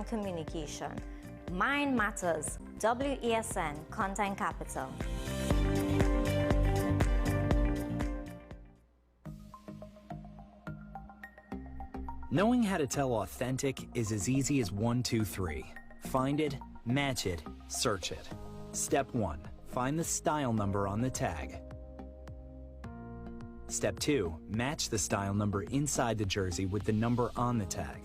and communication. Mind matters. WESN Content Capital. Knowing how to tell authentic is as easy as 1, 2, 3. Find it, match it, search it. Step 1. Find the style number on the tag. Step 2. Match the style number inside the jersey with the number on the tag.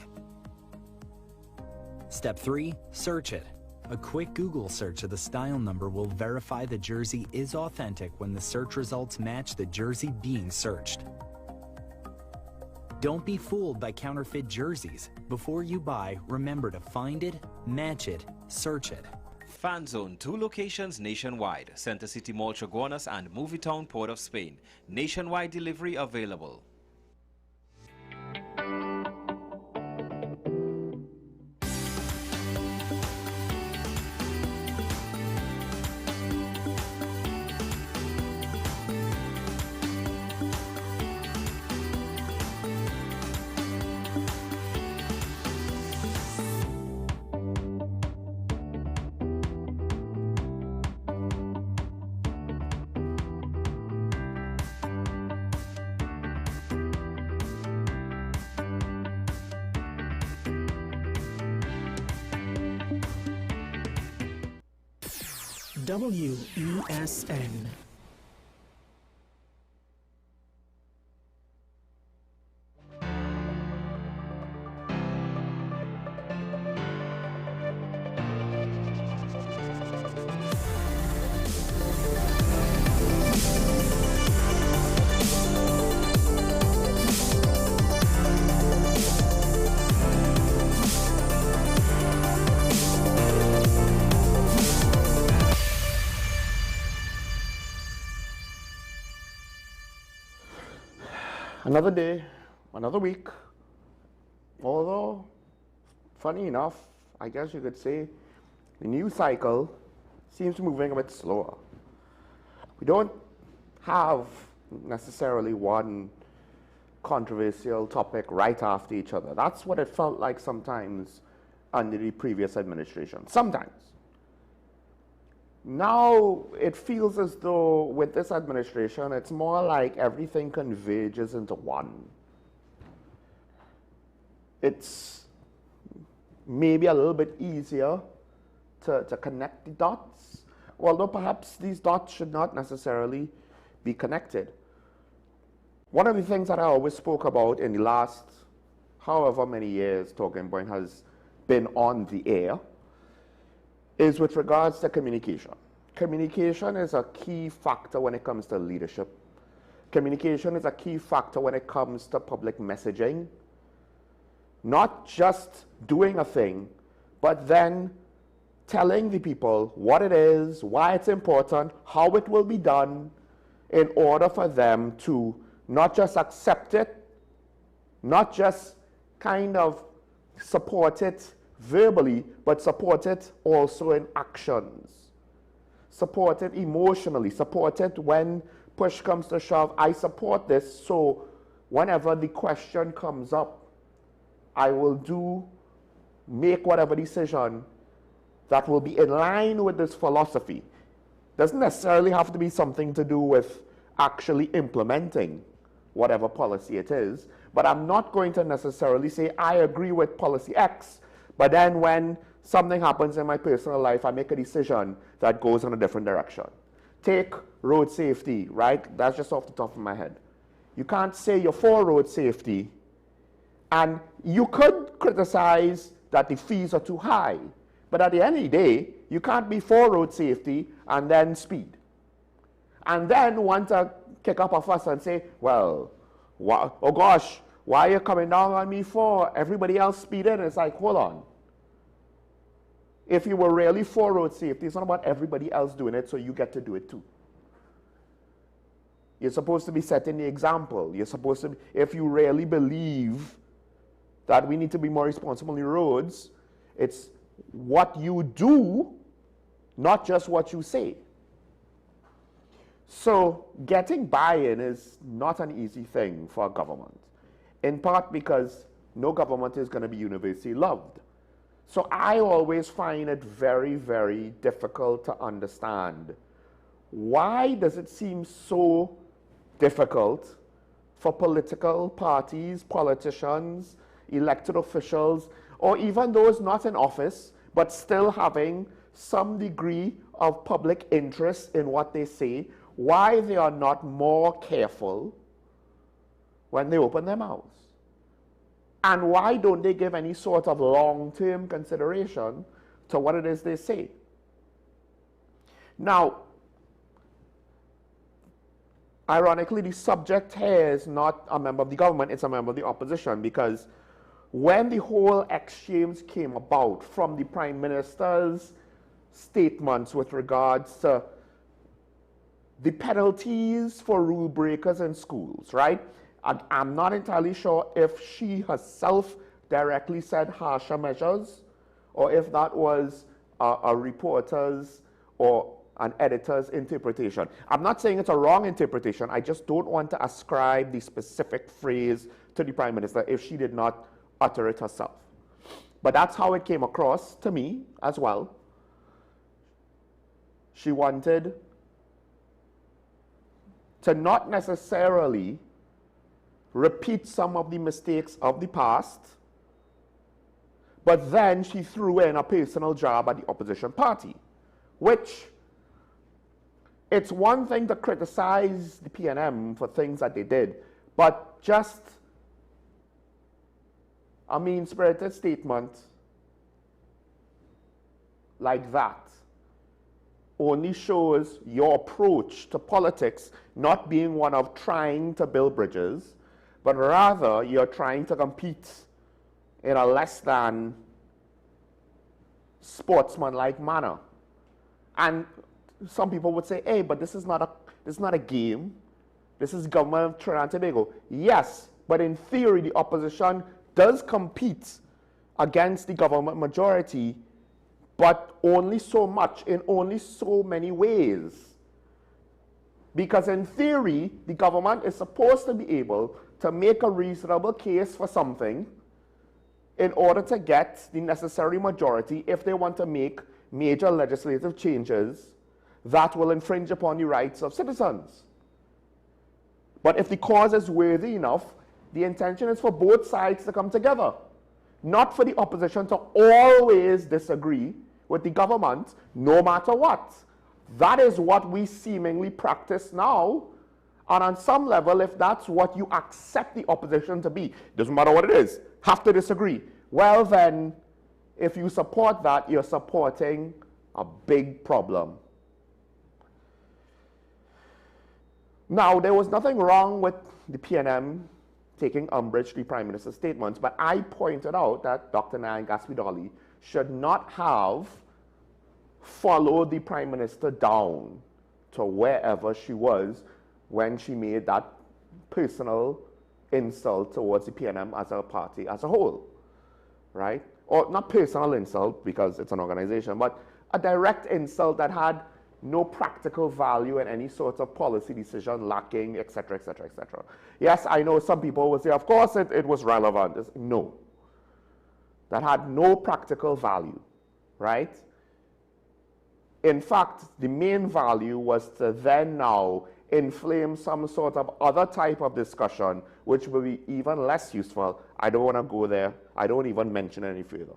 Step 3. Search it. A quick Google search of the style number will verify the jersey is authentic when the search results match the jersey being searched. Don't be fooled by counterfeit jerseys. Before you buy, remember to find it, match it, search it. Fan Zone, 2 locations nationwide. Center City Mall, Chaguanas and Movietown, Port of Spain. Nationwide delivery available. WESN. Another day, another week, although, funny enough, I guess you could say, the news cycle seems to be moving a bit slower. We don't have necessarily one controversial topic right after each other. That's what it felt like sometimes under the previous administration, sometimes. Now it feels as though with this administration, it's more like everything converges into one. It's maybe a little bit easier to connect the dots, although perhaps these dots should not necessarily be connected. One of the things that I always spoke about in the last however many years Talking Point has been on the air is with regards to communication. Communication is a key factor when it comes to leadership. Communication is a key factor when it comes to public messaging. Not just doing a thing, but then telling the people what it is, why it's important, how it will be done, in order for them to not just accept it, not just kind of support it verbally, but support it also in actions. Support it emotionally, support it when push comes to shove. I support this, so whenever the question comes up, I will make whatever decision that will be in line with this philosophy. Doesn't necessarily have to be something to do with actually implementing whatever policy it is, but I'm not going to necessarily say I agree with policy X, but then when something happens in my personal life, I make a decision that goes in a different direction. Take road safety, right? That's just off the top of my head. You can't say you're for road safety, and you could criticize that the fees are too high, but at the end of the day, you can't be for road safety and then speed. And then want to kick up a fuss and say, well, oh gosh, why are you coming down on me for? Everybody else speeding. It's like, hold on. If you were really for road safety, it's not about everybody else doing it, so you get to do it too. You're supposed to be setting the example. You're supposed to be, if you really believe that we need to be more responsible in roads, it's what you do, not just what you say. So getting buy-in is not an easy thing for a government, in part because no government is going to be universally loved. So I always find it very, very difficult to understand. Why does it seem so difficult for political parties, politicians, elected officials, or even those not in office, but still having some degree of public interest in what they say, why they are not more careful when they open their mouths? And why don't they give any sort of long-term consideration to what it is they say? Now, ironically, the subject here is not a member of the government, it's a member of the opposition, because when the whole exchange came about from the Prime Minister's statements with regards to the penalties for rule breakers in schools, right? I'm not entirely sure if she herself directly said harsher measures, or if that was a reporter's or an editor's interpretation. I'm not saying it's a wrong interpretation, I just don't want to ascribe the specific phrase to the Prime Minister if she did not utter it herself. But that's how it came across to me as well. She wanted to not necessarily repeat some of the mistakes of the past, but then she threw in a personal jab at the opposition party, which it's one thing to criticize the PNM for things that they did, but just a mean-spirited statement like that only shows your approach to politics not being one of trying to build bridges, but rather you're trying to compete in a less than sportsmanlike manner. And some people would say, hey, but this is not a game. This is government of Trinidad and Tobago. Yes, but in theory, the opposition does compete against the government majority, but only so much, in only so many ways. Because in theory, the government is supposed to be able to make a reasonable case for something in order to get the necessary majority if they want to make major legislative changes that will infringe upon the rights of citizens. But if the cause is worthy enough, the intention is for both sides to come together, not for the opposition to always disagree with the government, no matter what. That is what we seemingly practice now, and on some level, if that's what you accept the opposition to be, doesn't matter what it is, have to disagree. Well then, if you support that, you're supporting a big problem. Now, there was nothing wrong with the PNM taking umbrage to the Prime Minister's statements, but I pointed out that Dr. Nayan Gaspidoli should not have followed the Prime Minister down to wherever she was when she made that personal insult towards the PNM as a party as a whole, right? Or not personal insult because it's an organization, but a direct insult that had no practical value in any sort of policy decision lacking, etc., etc., etc. Yes, I know some people will say, of course it was relevant. No. That had no practical value, right? In fact, the main value was to then now inflame some sort of other type of discussion, which will be even less useful. I don't want to go there. I don't even mention any further.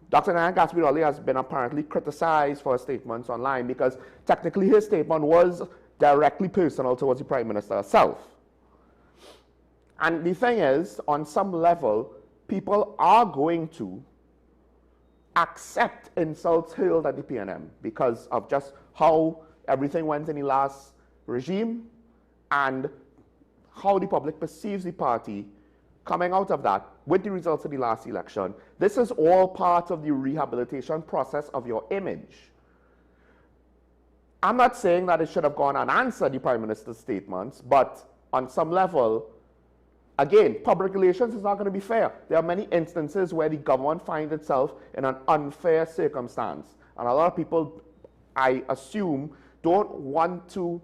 Dr. Nayan Gaspidoli has been apparently criticized for his statements online because technically his statement was directly personal towards the Prime Minister herself. And the thing is, on some level, people are going to accept insults hurled at the PNM because of just how everything went in the last regime and how the public perceives the party coming out of that with the results of the last election. This is all part of the rehabilitation process of your image. I'm not saying that it should have gone unanswered, the Prime Minister's statements, but on some level, again, public relations is not going to be fair. There are many instances where the government finds itself in an unfair circumstance. And a lot of people, I assume, don't want to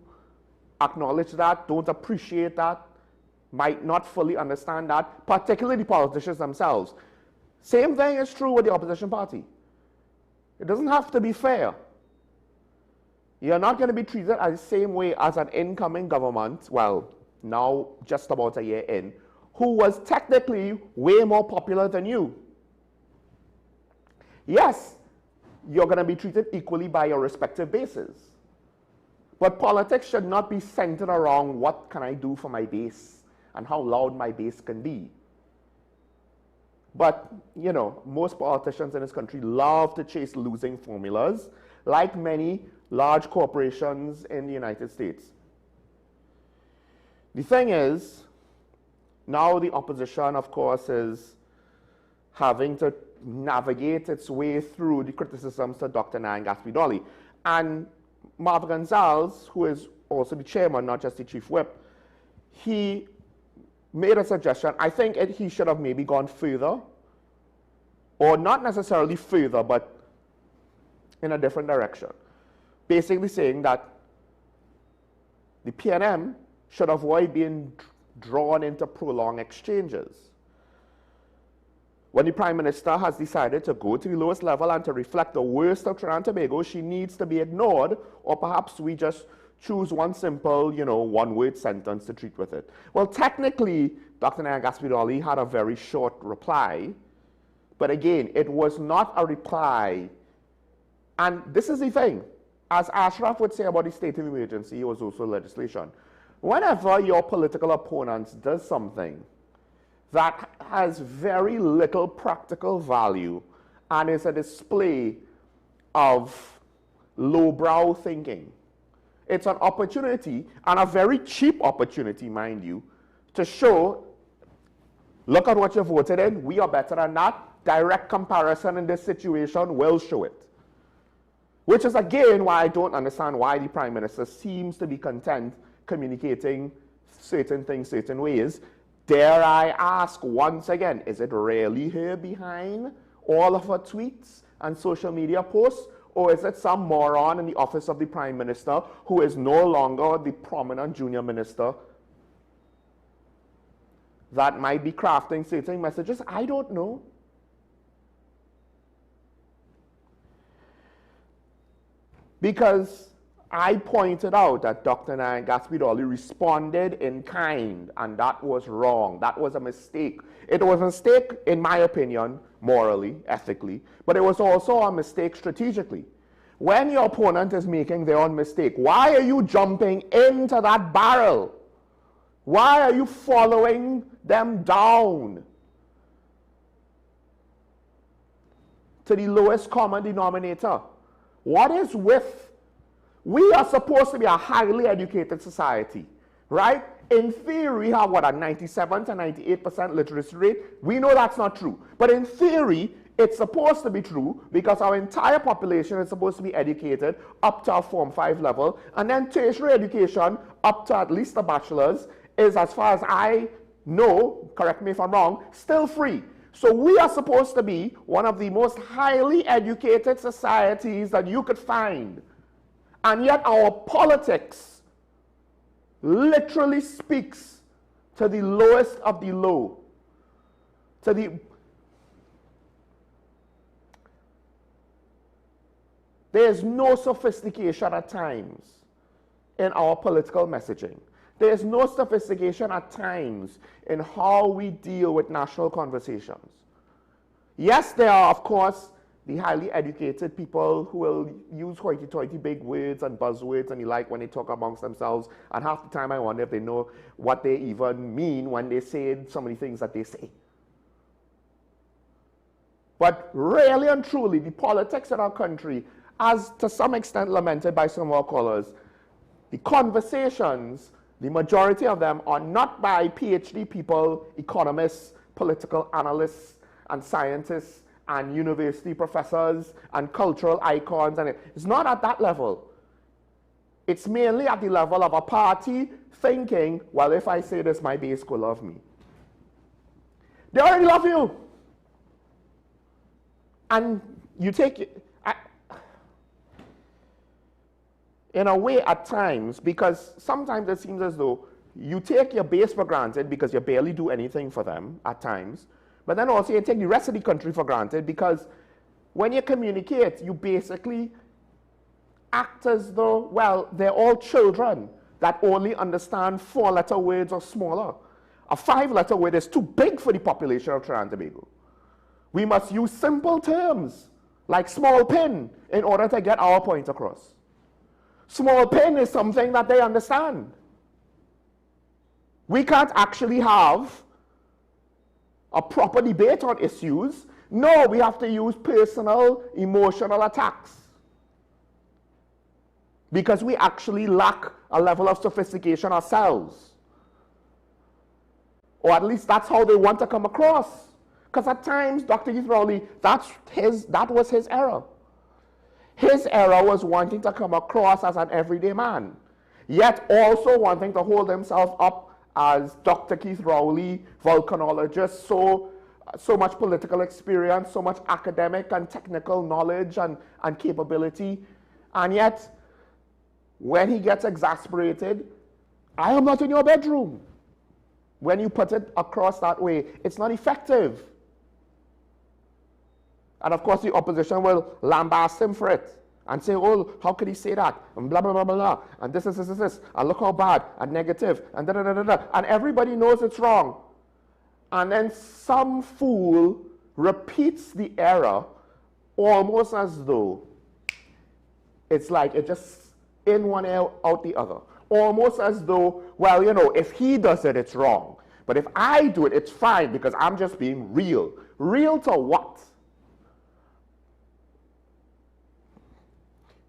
acknowledge that, don't appreciate that, might not fully understand that, particularly the politicians themselves. Same thing is true with the opposition party. It doesn't have to be fair. You're not going to be treated as the same way as an incoming government, well, now just about a year in, who was technically way more popular than you. Yes, you're going to be treated equally by your respective bases. But politics should not be centered around what can I do for my base and how loud my base can be. But, you know, most politicians in this country love to chase losing formulas, like many large corporations in the United States. The thing is, now the opposition, of course, is having to navigate its way through the criticisms to Dr. Nyan Gaspidoli. And Marv Gonzalez, who is also the chairman, not just the chief whip, he made a suggestion. I think he should have maybe gone further, or not necessarily further, but in a different direction. Basically saying that the PNM should avoid being drawn into prolonged exchanges. When the Prime Minister has decided to go to the lowest level and to reflect the worst of Trinidad and Tobago, she needs to be ignored, or perhaps we just choose one simple, you know, one-word sentence to treat with it. Well, technically, Dr. Nyan Gaspidoli had a very short reply, but again, it was not a reply. And this is the thing. As Ashraf would say about the state of emergency, it was also legislation. Whenever your political opponent does something that has very little practical value and is a display of lowbrow thinking, it's an opportunity, and a very cheap opportunity, mind you, to show, look at what you voted in, we are better than that. Direct comparison in this situation will show it. Which is again why I don't understand why the Prime Minister seems to be content communicating certain things certain ways. Dare I ask once again, is it really her behind all of her tweets and social media posts? Or is it some moron in the office of the Prime Minister who is no longer the prominent junior minister that might be crafting certain messages? I don't know. Because I pointed out that Dr. Nyan Gaspidoli responded in kind, and that was wrong. That was a mistake. It was a mistake, in my opinion, morally, ethically, but it was also a mistake strategically. When your opponent is making their own mistake, why are you jumping into that barrel? Why are you following them down to the lowest common denominator? What is with, we are supposed to be a highly educated society, right? In theory, we have what, a 97 to 98% literacy rate? We know that's not true. But in theory, it's supposed to be true because our entire population is supposed to be educated up to a Form 5 level, and then tertiary education up to at least a bachelor's is, as far as I know, correct me if I'm wrong, still free. So we are supposed to be one of the most highly educated societies that you could find. And yet our politics literally speaks to the lowest of the low. There's no sophistication at times in our political messaging. There's no sophistication at times in how we deal with national conversations. Yes, there are, of course, the highly educated people who will use hoity-toity big words and buzzwords and the like when they talk amongst themselves, and half the time I wonder if they know what they even mean when they say some of the things that they say. But really and truly, the politics in our country, as to some extent lamented by some of our callers, the conversations, the majority of them are not by PhD people, economists, political analysts, and scientists, and university professors, and cultural icons, and it's not at that level. It's mainly at the level of a party thinking, well, if I say this, my base will love me. They already love you. And you take it, in a way at times, because sometimes it seems as though you take your base for granted because you barely do anything for them at times, But then also you take the rest of the country for granted, because when you communicate, you basically act as though, well, they're all children that only understand 4-letter words or smaller. A 5-letter word is too big for the population of Trinidad and Tobago. We must use simple terms like small pin in order to get our point across. Small pin is something that they understand. We can't actually have a proper debate on issues. No, we have to use personal, emotional attacks, because we actually lack a level of sophistication ourselves. Or at least that's how they want to come across. Because at times, Dr. Keith Rowley, that was his error. His error was wanting to come across as an everyday man, yet also wanting to hold himself up as Dr. Keith Rowley, volcanologist, so much political experience, so much academic and technical knowledge and capability. And yet, when he gets exasperated, I am not in your bedroom. When you put it across that way, it's not effective. And of course, the opposition will lambast him for it and say, oh, how could he say that? And blah, blah, blah, blah, blah. And this, and look how bad, and negative, and da, da, da, da, da. And everybody knows it's wrong. And then some fool repeats the error almost as though it's like it just in one ear, out the other. Almost as though, well, you know, if he does it, it's wrong. But if I do it, it's fine because I'm just being real. Real to what?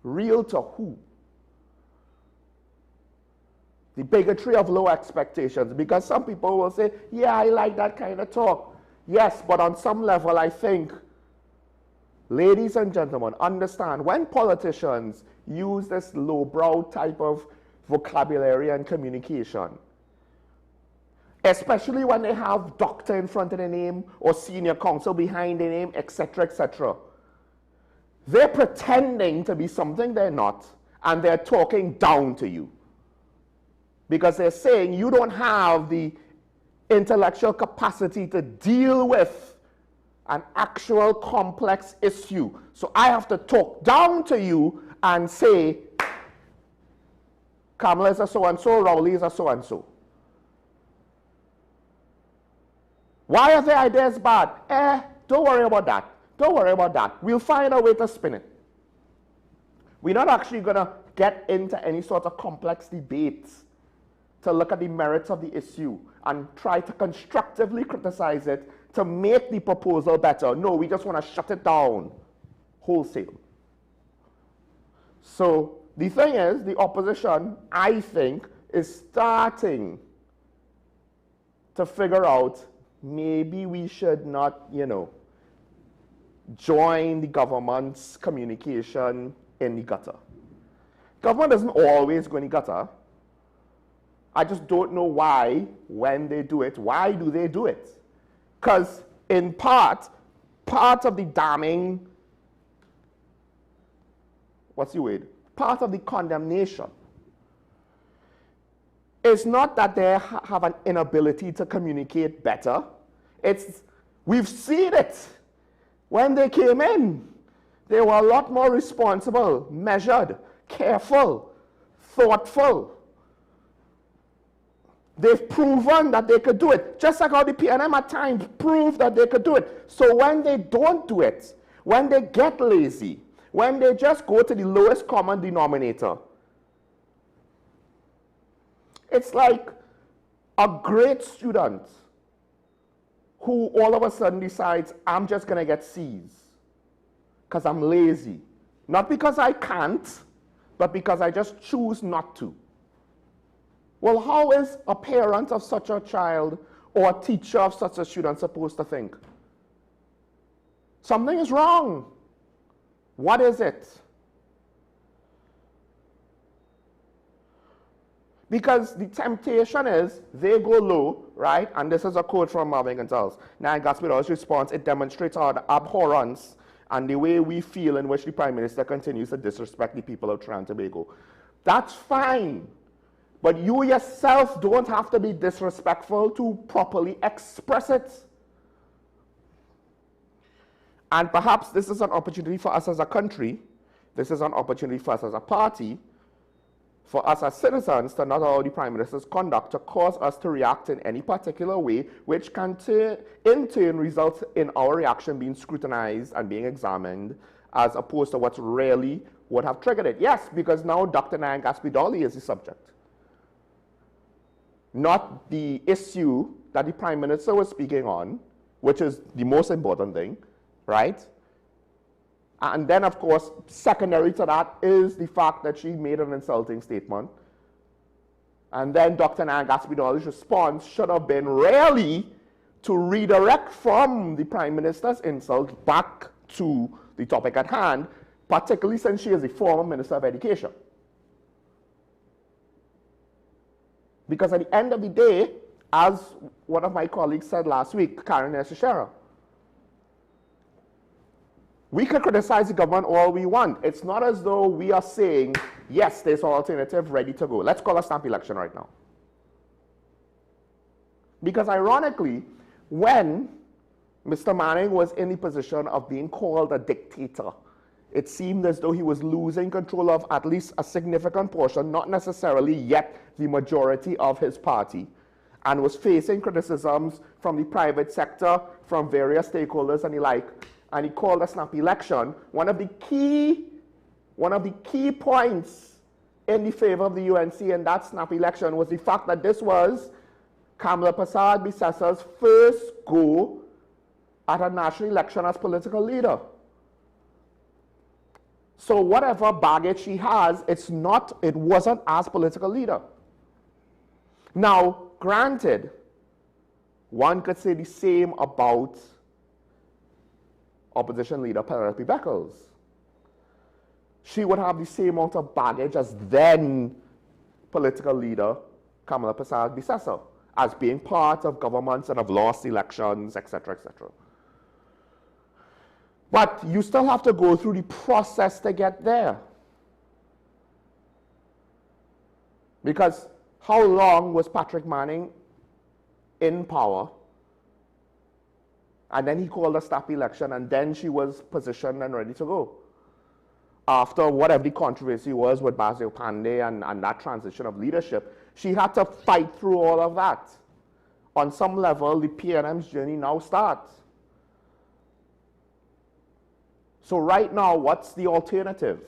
Real to who? The bigotry of low expectations. Because some people will say, yeah, I like that kind of talk. Yes, but on some level, I think, ladies and gentlemen, understand, when politicians use this lowbrow type of vocabulary and communication, especially when they have doctor in front of the name or senior counsel behind the name, etc., etc., they're pretending to be something they're not, and they're talking down to you. Because they're saying you don't have the intellectual capacity to deal with an actual complex issue. So I have to talk down to you and say, Kamala is a so-and-so, Rowley is a so-and-so. Why are their ideas bad? Don't worry about that. Don't worry about that. We'll find a way to spin it. We're not actually going to get into any sort of complex debates to look at the merits of the issue and try to constructively criticize it to make the proposal better. No, we just want to shut it down wholesale. So the thing is, the opposition, I think, is starting to figure out maybe we should not, you know, join the government's communication in the gutter. Government doesn't always go in the gutter. I just don't know why, when they do it, why do they do it? Because in part of the damning, what's the word? Part of the condemnation is not that they have an inability to communicate better. It's, we've seen it. When they came in, they were a lot more responsible, measured, careful, thoughtful. They've proven that they could do it, just like how the PNM at times proved that they could do it. So when they don't do it, when they get lazy, when they just go to the lowest common denominator, it's like a great student who all of a sudden decides, I'm just going to get C's because I'm lazy. Not because I can't, but because I just choose not to. Well, how is a parent of such a child or a teacher of such a student supposed to think? Something is wrong. What is it? Because the temptation is they go low, right? And this is a quote from Marvin Gonzalez. Now, Gaspard's response, it demonstrates our abhorrence and the way we feel in which the Prime Minister continues to disrespect the people of Trinidad and Tobago. That's fine. But you yourself don't have to be disrespectful to properly express it. And perhaps this is an opportunity for us as a country, this is an opportunity for us as a party, for us as citizens to not allow the Prime Minister's conduct to cause us to react in any particular way, which can in turn result in our reaction being scrutinized and being examined, as opposed to what really would have triggered it. Yes, because now Dr. Nayan Gaspidoli is the subject, not the issue that the Prime Minister was speaking on, which is the most important thing, right? And then, of course, secondary to that is the fact that she made an insulting statement. And then Dr. Nayan Gaspidoli's response should have been really to redirect from the Prime Minister's insult back to the topic at hand, particularly since she is the former Minister of Education. Because at the end of the day, as one of my colleagues said last week, Karen Esishera, we can criticize the government all we want. It's not as though we are saying, yes, there's an alternative ready to go. Let's call a snap election right now. Because ironically, when Mr. Manning was in the position of being called a dictator, it seemed as though he was losing control of at least a significant portion, not necessarily yet the majority of his party, and was facing criticisms from the private sector, from various stakeholders and the like. And he called a snap election. One of the key points in the favor of the UNC in that snap election was the fact that this was Kamala Persad-Bissessa's first go at a national election as political leader. So whatever baggage she has, it wasn't as political leader. Now, granted, one could say the same about opposition leader Penelope Beckles. She would have the same amount of baggage as then political leader Kamala Persad-Bissessa, as being part of governments and have lost elections, etc., etc. But you still have to go through the process to get there. Because how long was Patrick Manning in power? And then he called a snap election, and then she was positioned and ready to go. After whatever the controversy was with Basil Pandey and that transition of leadership, she had to fight through all of that. On some level, the PNM's journey now starts. So right now, what's the alternative?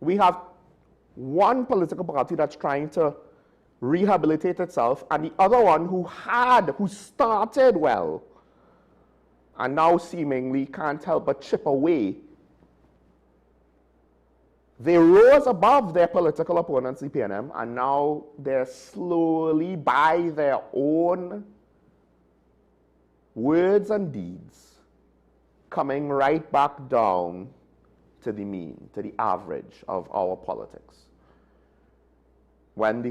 We have one political party that's trying to rehabilitate itself, and the other one who started well, and now seemingly can't help but chip away. They rose above their political opponents, the PNM, and now they're slowly, by their own words and deeds, coming right back down to the mean, to the average of our politics. When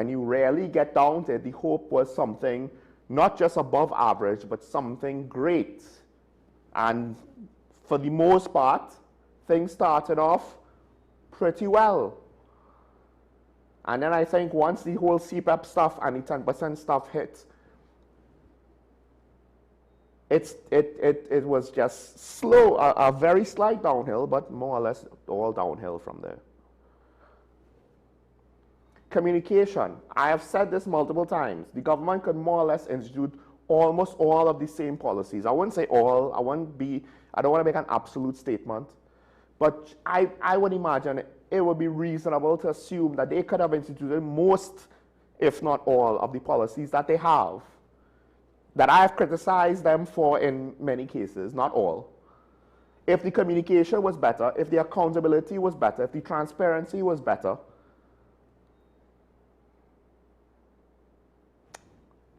you rarely get down to it, the hope was something not just above average, but something great. And for the most part, things started off pretty well. And then I think once the whole CPEP stuff and the 10% stuff hit, it was just slow, a very slight downhill, but more or less all downhill from there. Communication. I have said this multiple times. The government could more or less institute almost all of the same policies. I wouldn't say all. I don't want to make an absolute statement. But I would imagine it would be reasonable to assume that they could have instituted most, if not all, of the policies that they have, that I have criticized them for in many cases, not all. If the communication was better, if the accountability was better, if the transparency was better,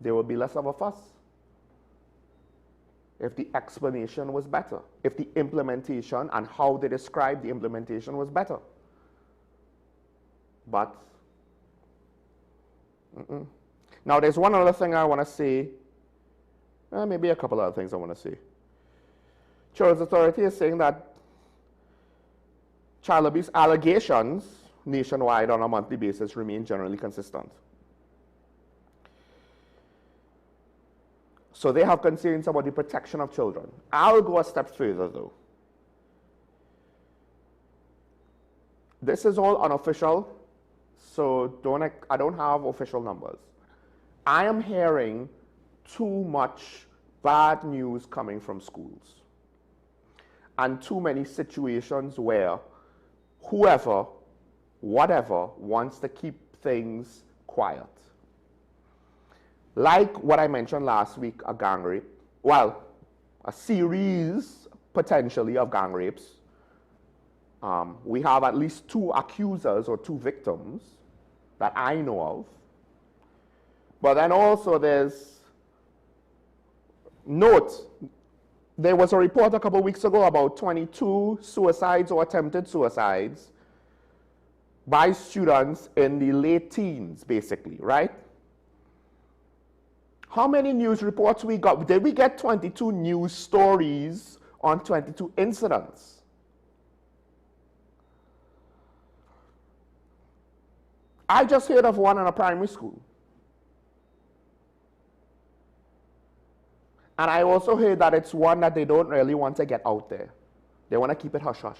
there would be less of a fuss. If the explanation was better, if the implementation and how they describe the implementation was better. But, Now there's one other thing I want to say, maybe a couple other things I want to say. Children's Authority is saying that child abuse allegations nationwide on a monthly basis remain generally consistent. So they have concerns about the protection of children. I'll go a step further though. This is all unofficial, so I don't have official numbers. I am hearing too much bad news coming from schools, and too many situations where whoever, whatever, wants to keep things quiet. Like what I mentioned last week, a gang rape. Well, a series, potentially, of gang rapes. We have at least 2 accusers or 2 victims that I know of. But then also there's, note, there was a report a couple of weeks ago about 22 suicides or attempted suicides by students in the late teens, basically, right? How many news reports we got? Did we get 22 news stories on 22 incidents? I just heard of one in a primary school. And I also heard that it's one that they don't really want to get out there. They want to keep it hush-hush.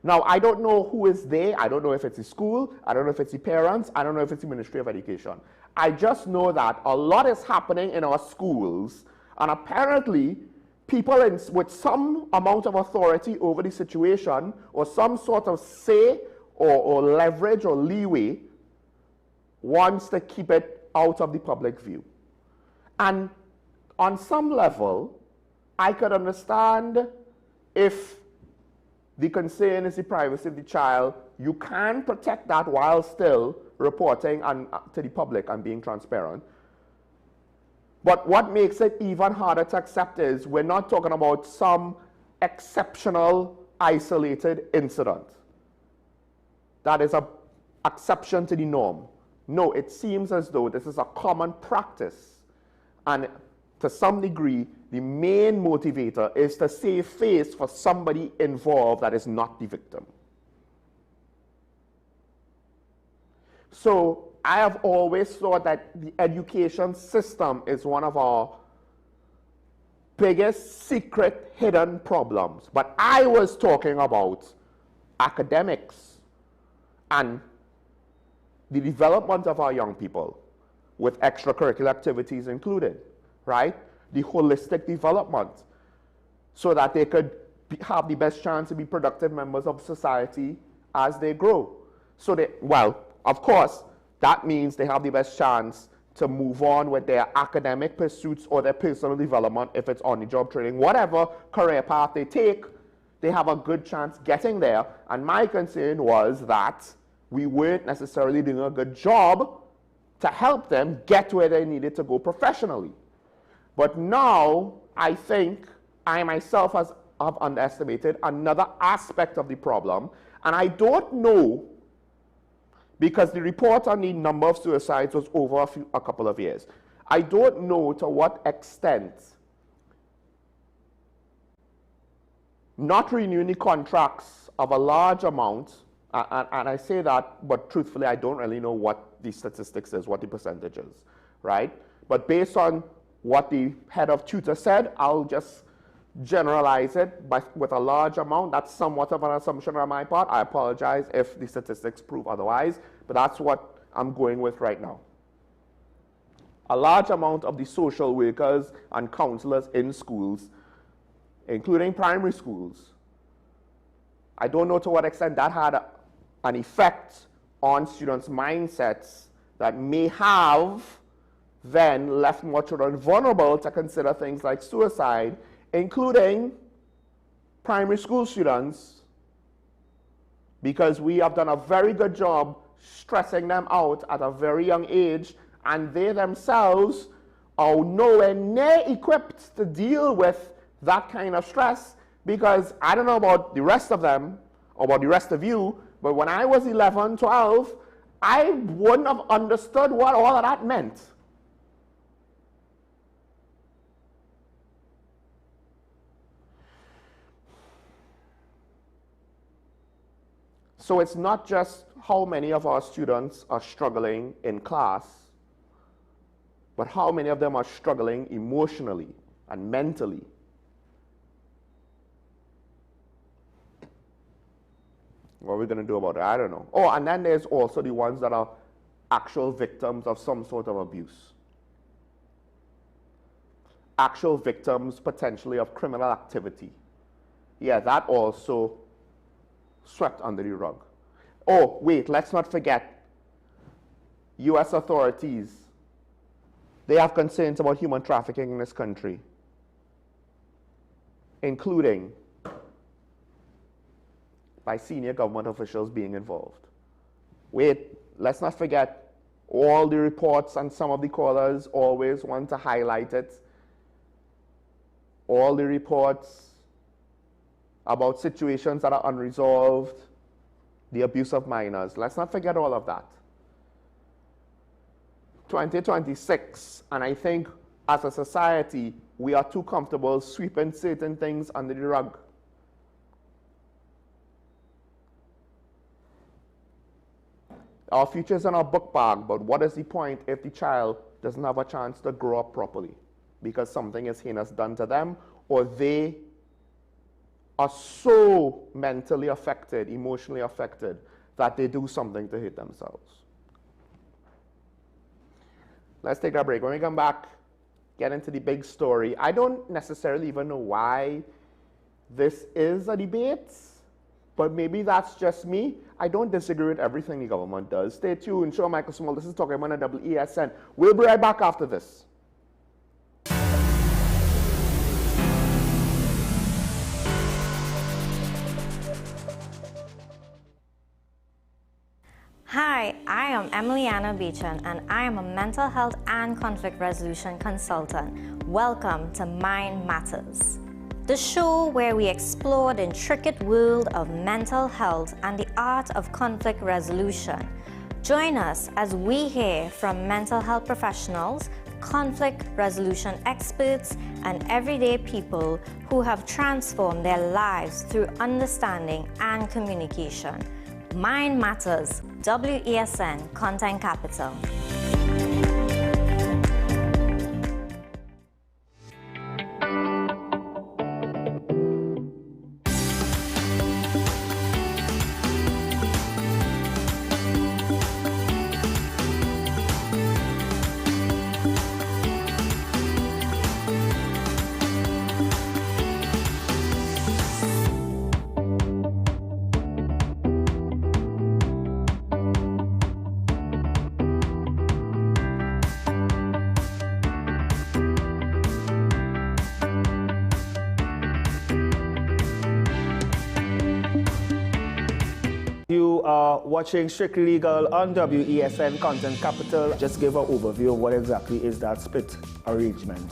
Now, I don't know who is there. I don't know if it's the school. I don't know if it's the parents. I don't know if it's the Ministry of Education. I just know that a lot is happening in our schools, and apparently people with some amount of authority over the situation or some sort of say or leverage or leeway wants to keep it out of the public view. And on some level, I could understand if the concern is the privacy of the child. You can protect that while still reporting to the public and being transparent. But what makes it even harder to accept is we're not talking about some exceptional, isolated incident. That is an exception to the norm. No, it seems as though this is a common practice. And to some degree, the main motivator is to save face for somebody involved that is not the victim. So I have always thought that the education system is one of our biggest secret hidden problems. But I was talking about academics and the development of our young people with extracurricular activities included, right? The holistic development so that they could have the best chance to be productive members of society as they grow. So they, well, of course, that means they have the best chance to move on with their academic pursuits or their personal development, if it's on-the-job training, whatever career path they take, they have a good chance getting there. And my concern was that we weren't necessarily doing a good job to help them get where they needed to go professionally. But now, I think I myself have underestimated another aspect of the problem, and I don't know, because the report on the number of suicides was over a couple of years. I don't know to what extent not renewing the contracts of a large amount, and I say that, but truthfully, I don't really know what the statistics is, what the percentage is, right? But based on what the head of tutor said, I'll just generalize it with a large amount. That's somewhat of an assumption on my part. I apologize if the statistics prove otherwise, but that's what I'm going with right now. A large amount of the social workers and counselors in schools, including primary schools, I don't know to what extent that had an effect on students' mindsets that may have then left more children vulnerable to consider things like suicide, including primary school students, because we have done a very good job stressing them out at a very young age, and they themselves are nowhere near equipped to deal with that kind of stress, because I don't know about the rest of them, or about the rest of you, but when I was 11, 12, I wouldn't have understood what all of that meant. So it's not just how many of our students are struggling in class. But how many of them are struggling emotionally and mentally? What are we going to do about it? I don't know. Oh, and then there's also the ones that are actual victims of some sort of abuse. Actual victims potentially of criminal activity. Yeah, that also swept under the rug. Oh, wait, let's not forget U.S. authorities. They have concerns about human trafficking in this country, including by senior government officials being involved. Wait, let's not forget all the reports, and some of the callers always want to highlight it. All the reports about situations that are unresolved, the abuse of minors. Let's not forget all of that. 2026, and I think as a society, we are too comfortable sweeping certain things under the rug. Our future is in our book bag, but what is the point if the child doesn't have a chance to grow up properly because something is heinous done to them, or they are so mentally affected, emotionally affected, that they do something to hurt themselves? Let's take that break. When we come back, get into the big story. I don't necessarily even know why this is a debate, but maybe that's just me. I don't disagree with everything the government does. Stay tuned. Show Michael Small. This is Talking About WESN. We'll be right back after this. Hi, I am Emiliana Beechan, and I am a mental health and conflict resolution consultant. Welcome to Mind Matters, the show where we explore the intricate world of mental health and the art of conflict resolution. Join us as we hear from mental health professionals, conflict resolution experts, and everyday people who have transformed their lives through understanding and communication. Mind Matters, WESN Content Capital. You are watching Strictly Legal on WESN Content Capital. Just give an overview of what exactly is that split arrangement.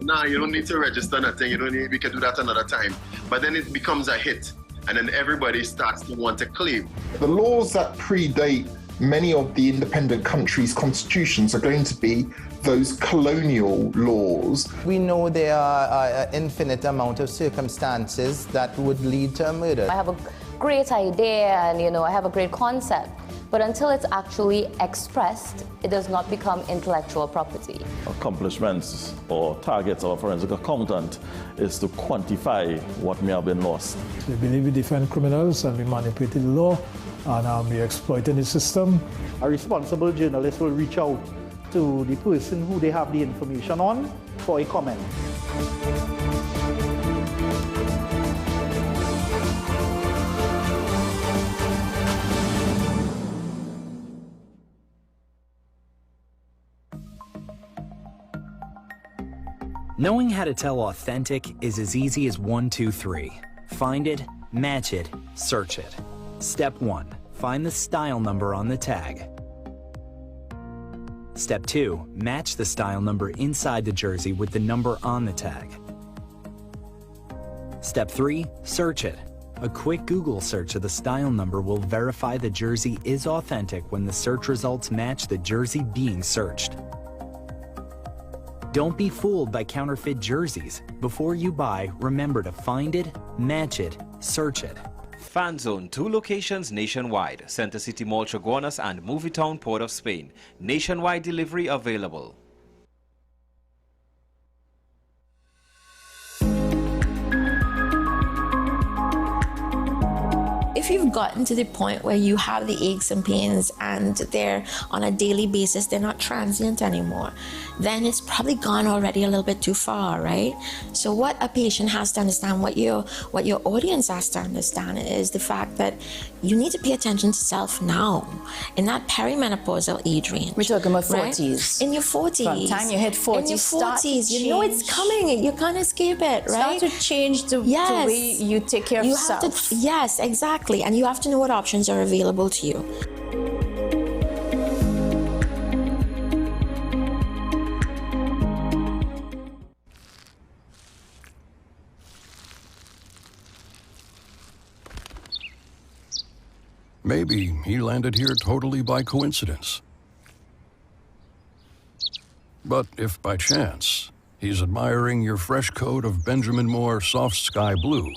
Nah, you don't need to register nothing. You don't need, we can do that another time. But then it becomes a hit, and then everybody starts to want to claim. The laws that predate many of the independent countries' constitutions are going to be those colonial laws. We know there are an infinite amount of circumstances that would lead to a murder. I have a great idea and I have a great concept, but until it's actually expressed, it does not become intellectual property. Accomplishments or targets of a forensic accountant is to quantify what may have been lost. They believe we defend criminals and we manipulated the law and we exploiting the system. A responsible journalist will reach out to the person who they have the information on for a comment. Knowing how to tell authentic is as easy as 1, 2, 3. Find it, match it, search it. Step 1. Find the style number on the tag. Step 2. Match the style number inside the jersey with the number on the tag. Step 3. Search it. A quick Google search of the style number will verify the jersey is authentic when the search results match the jersey being searched. Don't be fooled by counterfeit jerseys. Before you buy, remember to find it, match it, search it. Fan Zone, 2 locations nationwide. Center City Mall, Chaguanas, and Movie Town, Port of Spain. Nationwide delivery available. if you've gotten to the point where you have the aches and pains and they're on a daily basis, they're not transient anymore, then it's probably gone already a little bit too far, right? So what a patient has to understand, what your audience has to understand, is the fact that you need to pay attention to self now, in that perimenopausal age range. We're talking about 40s. Right? In your 40s. From the time you hit 40, in your 40s, you know it's coming. You can't escape it, right? Start to change the way you take care of yourself. Yes, exactly. And you have to know what options are available to you. Maybe he landed here totally by coincidence. But if by chance he's admiring your fresh coat of Benjamin Moore soft sky blue,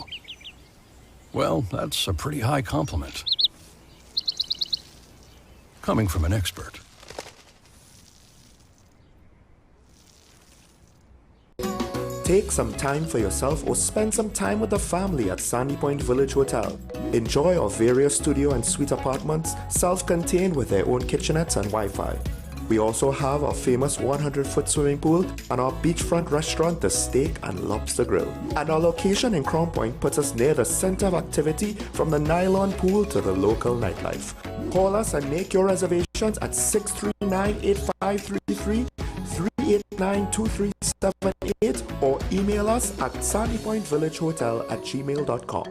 well, that's a pretty high compliment. Coming from an expert. Take some time for yourself or spend some time with the family at Sandy Point Village Hotel. Enjoy our various studio and suite apartments, self-contained with their own kitchenettes and Wi-Fi. We also have our famous 100-foot swimming pool and our beachfront restaurant, the Steak and Lobster Grill. And our location in Crown Point puts us near the center of activity, from the nylon pool to the local nightlife. Call us and make your reservations at 639-8533, 389-2378, or email us at sandypointvillagehotel@gmail.com.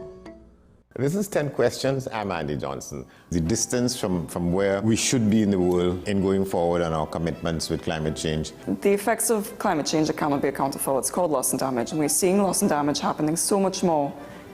This is 10 Questions. I'm Andy Johnson. The distance from where we should be in the world in going forward on our commitments with climate change. The effects of climate change that cannot be accounted for, it's called loss and damage. And we're seeing loss and damage happening so much more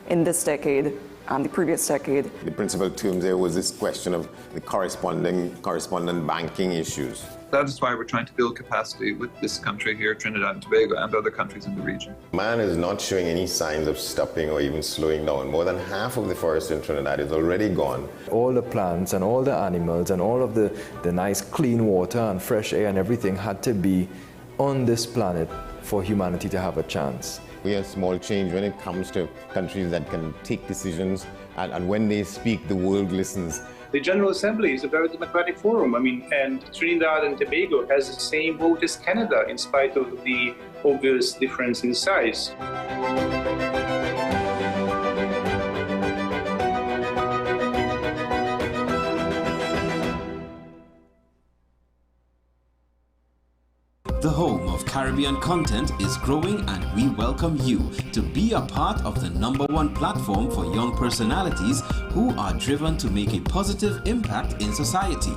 in this decade and the previous decade. The principal term there was this question of the correspondent banking issues. That is why we're trying to build capacity with this country here, Trinidad and Tobago, and other countries in the region. Man is not showing any signs of stopping or even slowing down. More than half of the forest in Trinidad is already gone. All the plants and all the animals and all of the nice clean water and fresh air and everything had to be on this planet for humanity to have a chance. We have small change when it comes to countries that can take decisions, and when they speak, the world listens. The General Assembly is a very democratic forum. And Trinidad and Tobago has the same vote as Canada, in spite of the obvious difference in size. The home of Caribbean content is growing, and we welcome you to be a part of the #1 platform for young personalities who are driven to make a positive impact in society.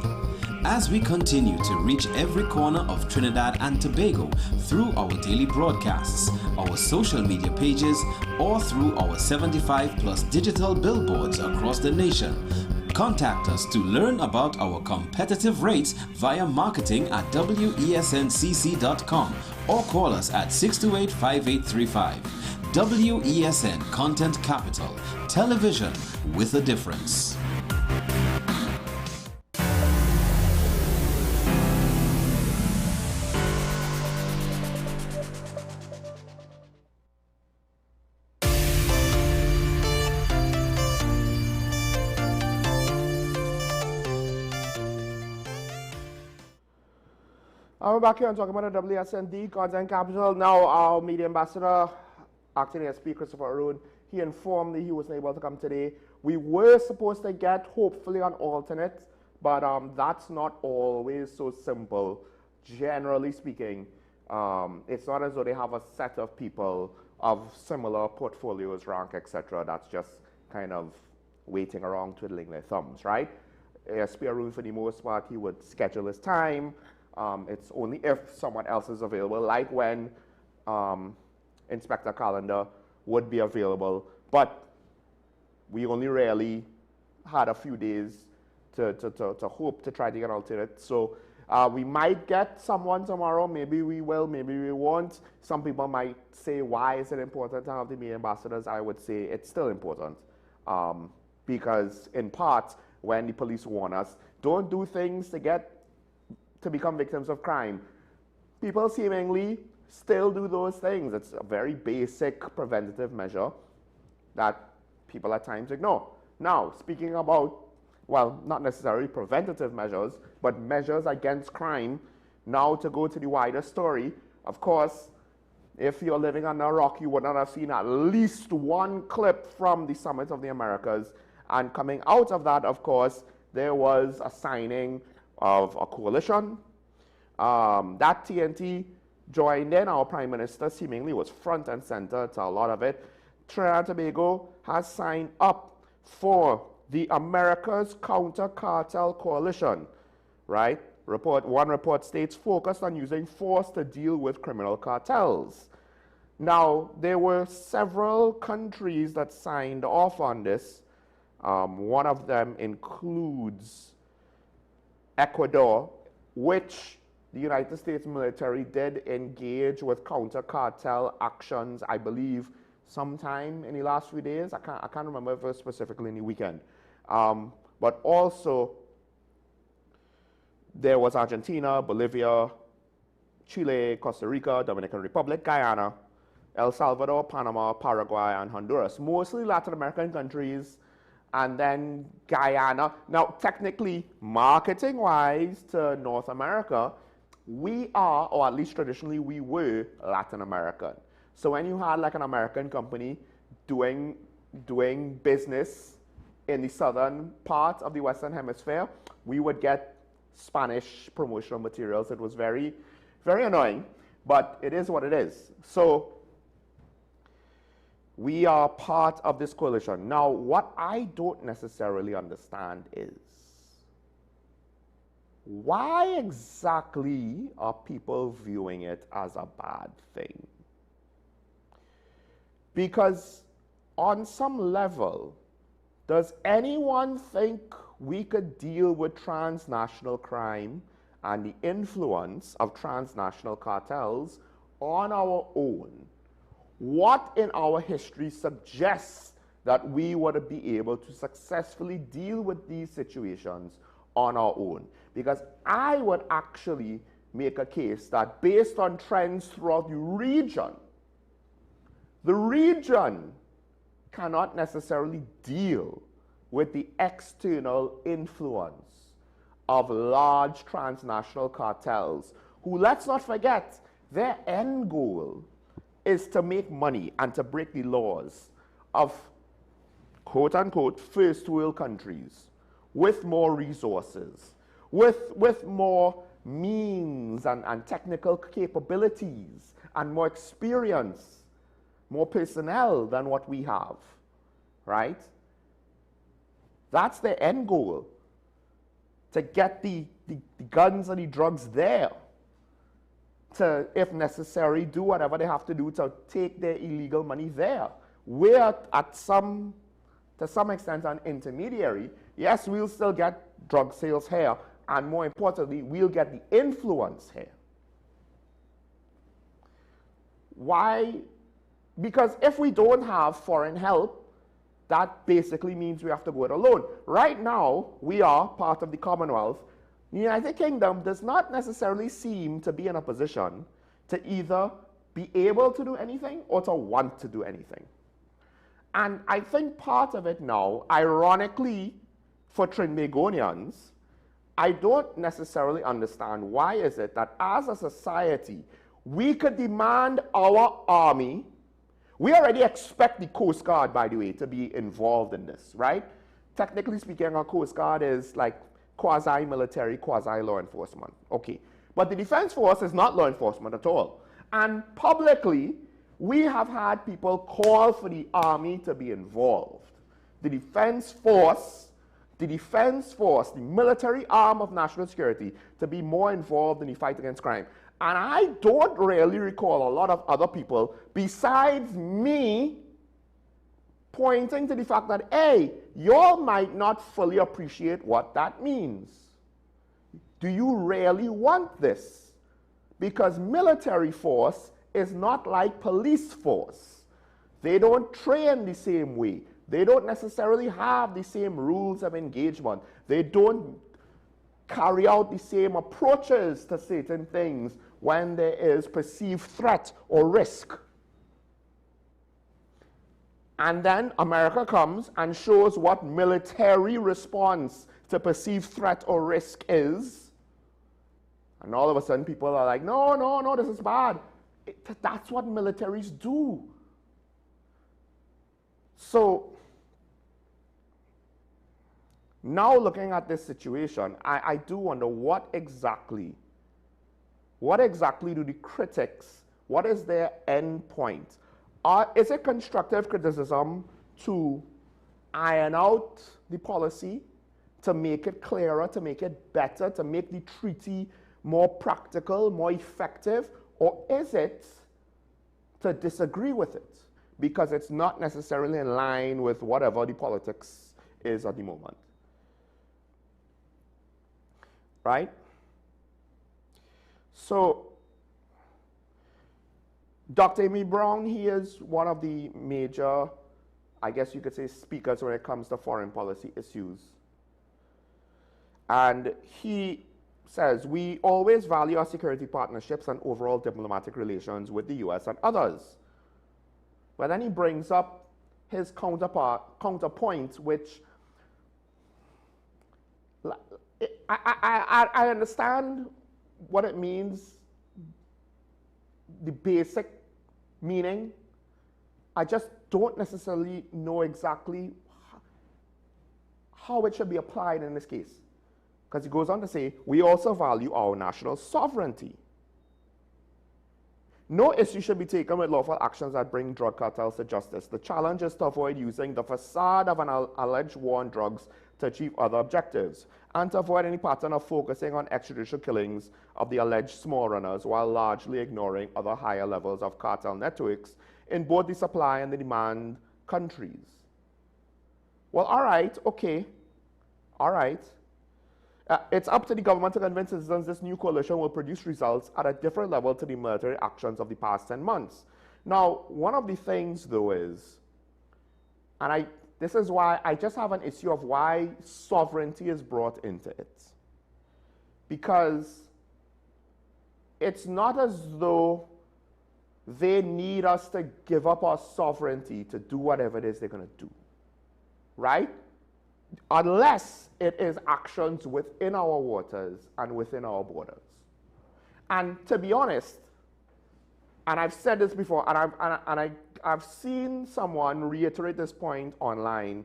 As we continue to reach every corner of Trinidad and Tobago through our daily broadcasts, our social media pages, or through our 75+ digital billboards across the nation, contact us to learn about our competitive rates via marketing at wesncc.com or call us at 628-5835. WESN Content Capital, television with a difference. We're back here and talking about the WSND Content Capital. Now, our media ambassador, acting SP Christopher Arun, he informed me he wasn't able to come today. We were supposed to get, hopefully, an alternate, but that's not always so simple. Generally speaking, it's not as though they have a set of people of similar portfolios, rank, etc. That's just kind of waiting around twiddling their thumbs, right? SP Arun, for the most part, he would schedule his time. It's only if someone else is available, like when Inspector Calendar would be available. But we only really had a few days to hope to try to get an alternate. So we might get someone tomorrow. Maybe we will, maybe we won't. Some people might say, why is it important to have the media ambassadors? I would say it's still important. Because in part, when the police warn us, don't do things to become victims of crime, people seemingly still do those things. It's a very basic preventative measure that people at times ignore. Now, speaking about, well, not necessarily preventative measures, but measures against crime, now to go to the wider story, of course, if you're living under a rock, you would not have seen at least one clip from the Summit of the Americas. And coming out of that, of course, there was a signing of a coalition. That TNT joined in. Our Prime Minister seemingly was front and center to a lot of it. Trinidad and Tobago has signed up for the Americas Counter Cartel Coalition, right? One report states focused on using force to deal with criminal cartels. Now, there were several countries that signed off on this. One of them includes Ecuador, which the United States military did engage with counter-cartel actions, I believe, sometime in the last few days. I can't remember if it was specifically in the weekend. But also, there was Argentina, Bolivia, Chile, Costa Rica, Dominican Republic, Guyana, El Salvador, Panama, Paraguay, and Honduras. Mostly Latin American countries, and then Guyana. Now, technically, marketing-wise to North America, we are, or at least traditionally we were, Latin American. So when you had like an American company doing business in the southern part of the Western Hemisphere, we would get Spanish promotional materials. It was very, very annoying, but it is what it is. So we are part of this coalition. Now, what I don't necessarily understand is, why exactly are people viewing it as a bad thing? Because on some level, does anyone think we could deal with transnational crime and the influence of transnational cartels on our own? What in our history suggests that we would be able to successfully deal with these situations on our own? Because I would actually make a case that based on trends throughout the region cannot necessarily deal with the external influence of large transnational cartels who, let's not forget, their end goal is to make money and to break the laws of quote-unquote first world countries with more resources, with more means and technical capabilities and more experience, more personnel than what we have, right? That's their end goal, to get the guns and the drugs there, to, if necessary, do whatever they have to do to take their illegal money there. We're to some extent an intermediary. Yes, we'll still get drug sales here, and more importantly, we'll get the influence here. Why? Because if we don't have foreign help, that basically means we have to go it alone. Right now, we are part of the Commonwealth. The United Kingdom does not necessarily seem to be in a position to either be able to do anything or to want to do anything. And I think part of it now, ironically, for Trinbagonians, I don't necessarily understand why is it that as a society, we could demand our army. We already expect the Coast Guard, by the way, to be involved in this, right? Technically speaking, our Coast Guard is like quasi-military, quasi-law enforcement. Okay. But the Defense Force is not law enforcement at all. And publicly, we have had people call for the army to be involved. The Defense Force, the military arm of national security, to be more involved in the fight against crime. And I don't really recall a lot of other people besides me pointing to the fact that, hey, y'all might not fully appreciate what that means. Do you really want this? Because military force is not like police force. They don't train the same way. They don't necessarily have the same rules of engagement. They don't carry out the same approaches to certain things when there is perceived threat or risk. And then America comes and shows what military response to perceived threat or risk is. And all of a sudden people are like, no, no, no, this is bad. That's what militaries do. So now looking at this situation, I do wonder what exactly do the critics, what is their end point? Is it constructive criticism to iron out the policy, to make it clearer, to make it better, to make the treaty more practical, more effective? Or is it to disagree with it because it's not necessarily in line with whatever the politics is at the moment? Right? So, Dr. Amy Brown, he is one of the major, I guess you could say, speakers when it comes to foreign policy issues. And he says, we always value our security partnerships and overall diplomatic relations with the US and others. But then he brings up his counterpoint, which I understand what it means, the basic meaning. I just don't necessarily know exactly how it should be applied in this case. Because he goes on to say, we also value our national sovereignty. No issue should be taken with lawful actions that bring drug cartels to justice. The challenge is to avoid using the facade of an alleged war on drugs to achieve other objectives, and to avoid any pattern of focusing on extrajudicial killings of the alleged small runners while largely ignoring other higher levels of cartel networks in both the supply and the demand countries. Well, all right, okay, all right. It's up to the government to convince citizens this new coalition will produce results at a different level to the military actions of the past 10 months. Now, one of the things, though, is, and this is why I just have an issue of why sovereignty is brought into it. Because it's not as though they need us to give up our sovereignty to do whatever it is they're going to do, right? Unless it is actions within our waters and within our borders. And to be honest, and I've said this before, and I've seen someone reiterate this point online,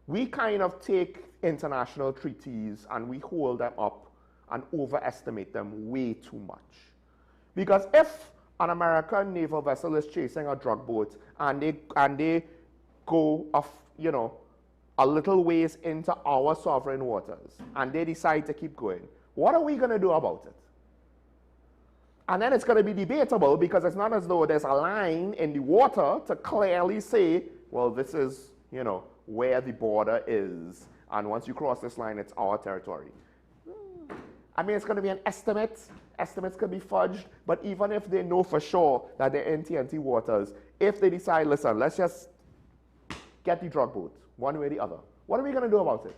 we kind of take international treaties and we hold them up and overestimate them way too much. Because if an American naval vessel is chasing a drug boat and they go off, you know, a little ways into our sovereign waters and they decide to keep going, what are we going to do about it? And then it's going to be debatable because it's not as though there's a line in the water to clearly say, well, this is, you know, where the border is. And once you cross this line, it's our territory. I mean, it's going to be an estimate. Estimates could be fudged. But even if they know for sure that they're in TNT waters, if they decide, listen, let's just get the drug boat, one way or the other, what are we going to do about it?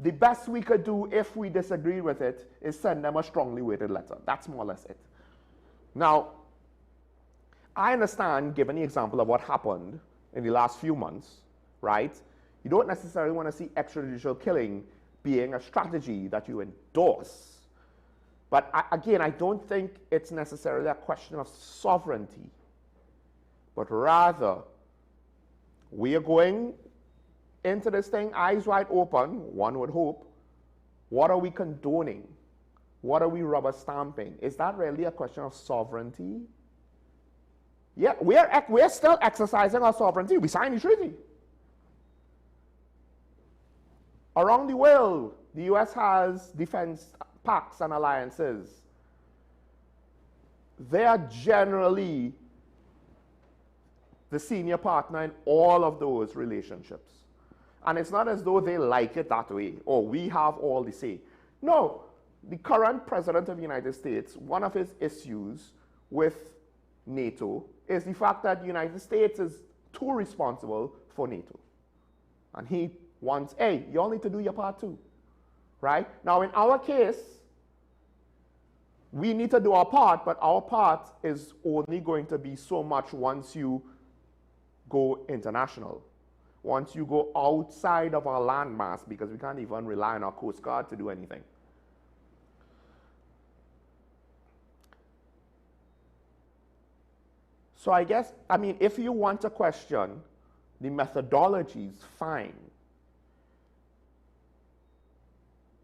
The best we could do if we disagree with it is send them a strongly worded letter. That's more or less it. Now, I understand, given the example of what happened in the last few months, right? You don't necessarily want to see extrajudicial killing being a strategy that you endorse. But again, I don't think it's necessarily a question of sovereignty, but rather we are going into this thing eyes wide open, one would hope. What are we condoning? What are we rubber stamping? Is that really a question of sovereignty? Yeah, we're still exercising our sovereignty. We signed the treaty. Around the world, the US has defense pacts and alliances. They are generally the senior partner in all of those relationships. And it's not as though they like it that way, or we have all the say. No, the current president of the United States, one of his issues with NATO is the fact that the United States is too responsible for NATO. And he wants, hey, you all need to do your part too, right? Now in our case, we need to do our part, but our part is only going to be so much once you go international. Once you go outside of our landmass, because we can't even rely on our Coast Guard to do anything. So I guess, I mean, if you want to question the methodologies, fine.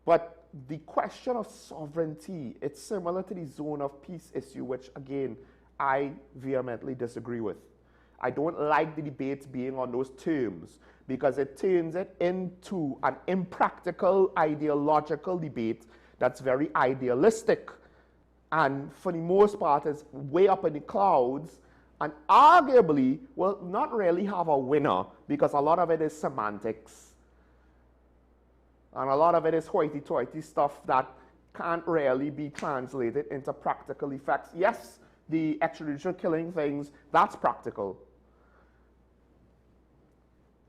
But the question of sovereignty, it's similar to the zone of peace issue, which again, I vehemently disagree with. I don't like the debates being on those terms because it turns it into an impractical, ideological debate that's very idealistic and for the most part is way up in the clouds and arguably will not really have a winner because a lot of it is semantics and a lot of it is hoity-toity stuff that can't really be translated into practical effects. Yes, the extrajudicial killing things, that's practical.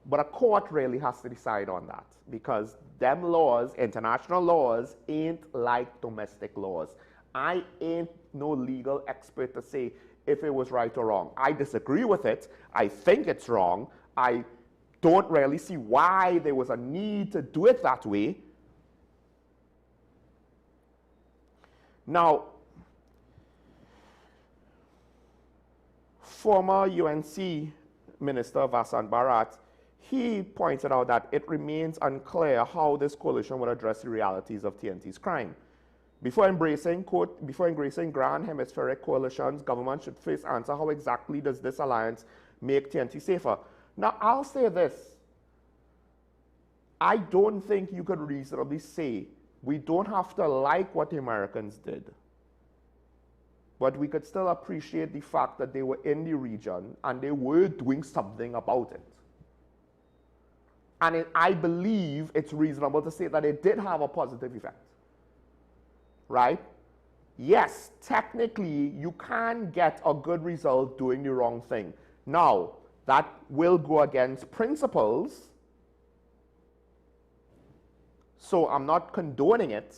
But a court really has to decide on that because them laws, international laws, ain't like domestic laws. I ain't no legal expert to say if it was right or wrong. I disagree with it. I think it's wrong. I don't really see why there was a need to do it that way. Now, former UNC Minister Vasant Bharat, he pointed out that it remains unclear how this coalition would address the realities of TNT's crime. Before embracing, quote, before embracing grand hemispheric coalitions, government should first answer how exactly does this alliance make TNT safer. Now, I'll say this. I don't think you could reasonably say we don't have to like what the Americans did, but we could still appreciate the fact that they were in the region and they were doing something about it. And I believe it's reasonable to say that it did have a positive effect, right? Yes, technically, you can get a good result doing the wrong thing. Now, that will go against principles, so I'm not condoning it,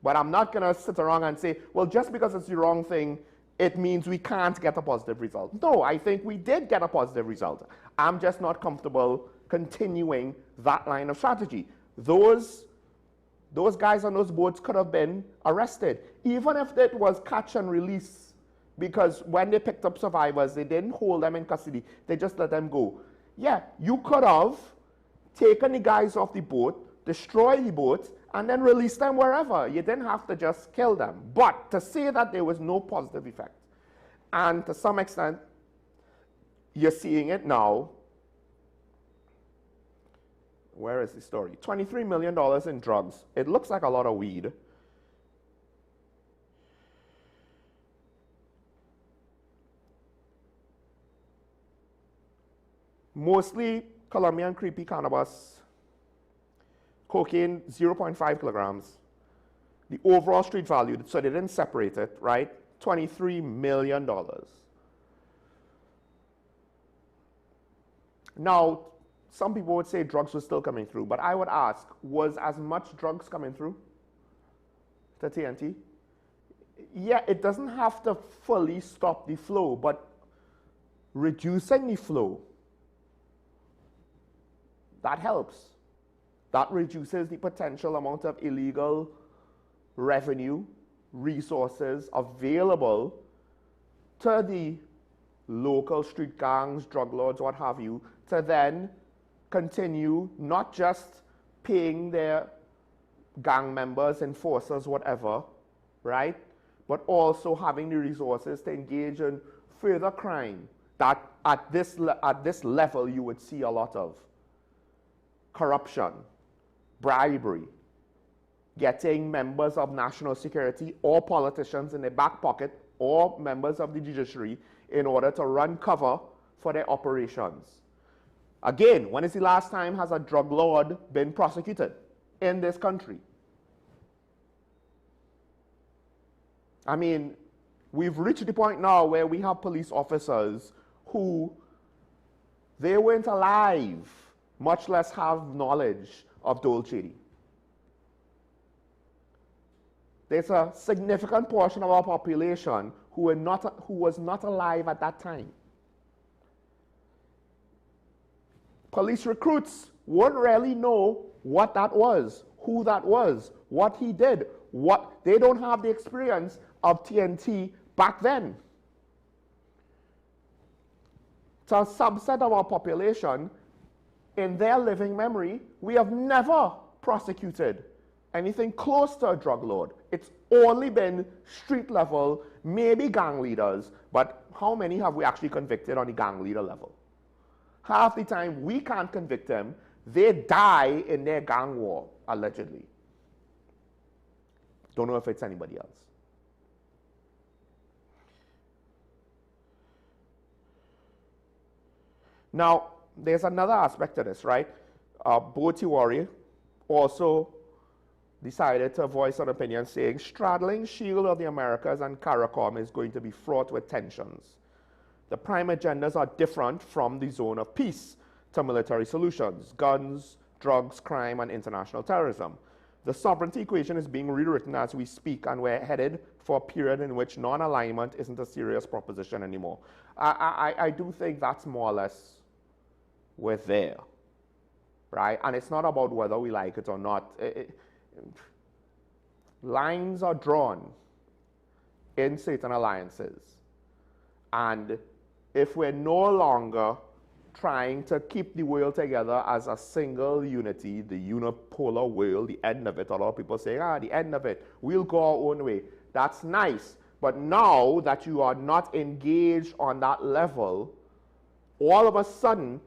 but I'm not going to sit around and say, well, just because it's the wrong thing, it means we can't get a positive result. No, I think we did get a positive result. I'm just not comfortable continuing that line of strategy. Those guys on those boats could have been arrested, even if it was catch and release, because when they picked up survivors, they didn't hold them in custody. They just let them go. Yeah, you could have taken the guys off the boat, destroy the boat, and then release them wherever. You didn't have to just kill them. But to say that there was no positive effect, and to some extent, you're seeing it now. Where is the story? $23 million in drugs. It looks like a lot of weed. Mostly Colombian creepy cannabis. Cocaine, 0.5 kilograms. The overall street value, so they didn't separate it, right? $23 million. Now, some people would say drugs were still coming through, but I would ask, was as much drugs coming through to TNT? Yeah, it doesn't have to fully stop the flow, but reducing the flow, that helps. That reduces the potential amount of illegal revenue, resources available to the local street gangs, drug lords, what have you, to then continue not just paying their gang members, enforcers, whatever, right? But also having the resources to engage in further crime that at this level you would see a lot of. Corruption, bribery, getting members of national security or politicians in their back pocket or members of the judiciary in order to run cover for their operations. Again, when is the last time has a drug lord been prosecuted in this country? I mean, we've reached the point now where we have police officers who, they weren't alive, much less have knowledge of Dole Chedi. There's a significant portion of our population who was not alive at that time. police recruits wouldn't really know what that was, who that was, what he did. They don't have the experience of TNT back then. To a subset of our population, in their living memory, we have never prosecuted anything close to a drug lord. It's only been street level, maybe gang leaders, but how many have we actually convicted on the gang leader level? Half the time we can't convict them, they die in their gang war, allegedly. Don't know if it's anybody else. Now, there's another aspect to this, right? Bo Tiwari also decided to voice an opinion saying, straddling shield of the Americas and CARICOM is going to be fraught with tensions. The prime agendas are different from the zone of peace to military solutions, guns, drugs, crime, and international terrorism. The sovereignty equation is being rewritten as we speak, and we're headed for a period in which non-alignment isn't a serious proposition anymore. I do think that's more or less we're there, right? And it's not about whether we like it or not. Lines are drawn in certain alliances. And if we're no longer trying to keep the world together as a single unity, the unipolar world, the end of it, a lot of people say, the end of it, we'll go our own way. That's nice. But now that you are not engaged on that level, all of a sudden,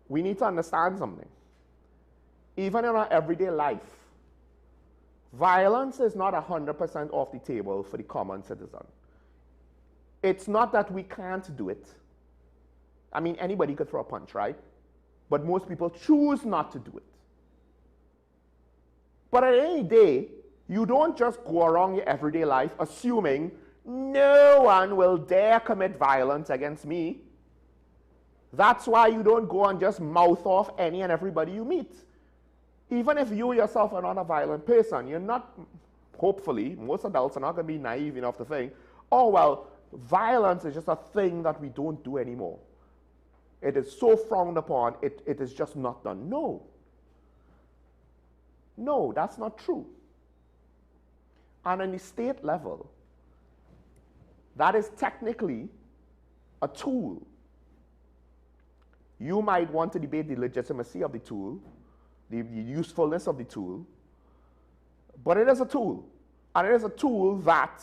we need to understand something. Even in our everyday life, violence is not 100% off the table for the common citizen. It's not that we can't do it. I mean, anybody could throw a punch, right? But most people choose not to do it. But at any day, you don't just go around your everyday life assuming no one will dare commit violence against me. That's why you don't go and just mouth off any and everybody you meet. Even if you yourself are not a violent person, you're not, hopefully, most adults are not going to be naive enough to think, oh, well, violence is just a thing that we don't do anymore. It is so frowned upon, it is just not done. No. No, that's not true. And on the state level, that is technically a tool. You might want to debate the legitimacy of the tool, the usefulness of the tool, but it is a tool. And it is a tool that,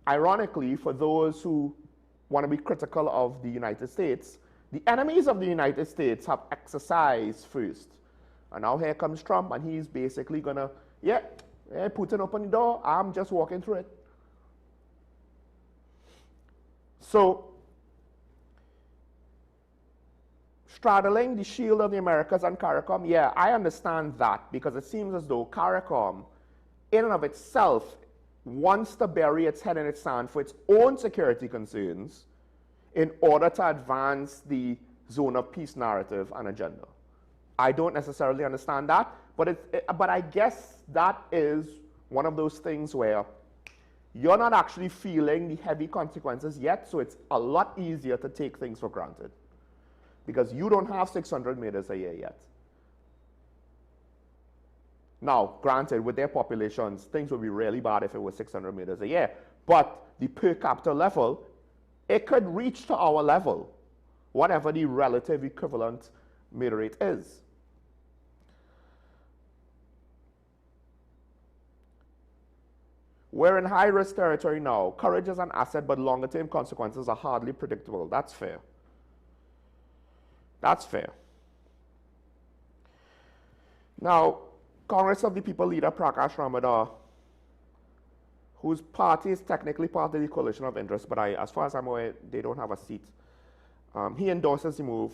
ironically, for those who want to be critical of the United States, the enemies of the United States have exercised first. And now here comes Trump, and he's basically going to, Putin open the door, I'm just walking through it. So, straddling the shield of the Americas and CARICOM, yeah, I understand that, because it seems as though CARICOM, in and of itself, wants to bury its head in its sand for its own security concerns in order to advance the zone of peace narrative and agenda. I don't necessarily understand that, but I guess that is one of those things where you're not actually feeling the heavy consequences yet, so it's a lot easier to take things for granted. Because you don't have 600 meters a year yet. Now, granted, with their populations, things would be really bad if it was 600 meters a year. But the per capita level, it could reach to our level, whatever the relative equivalent meter rate is. We're in high-risk territory now. Courage is an asset, but longer-term consequences are hardly predictable. That's fair. That's fair. Now, Congress of the People leader Prakash Ramadar, whose party is technically part of the coalition of interest, but as far as I'm aware, they don't have a seat. He endorses the move.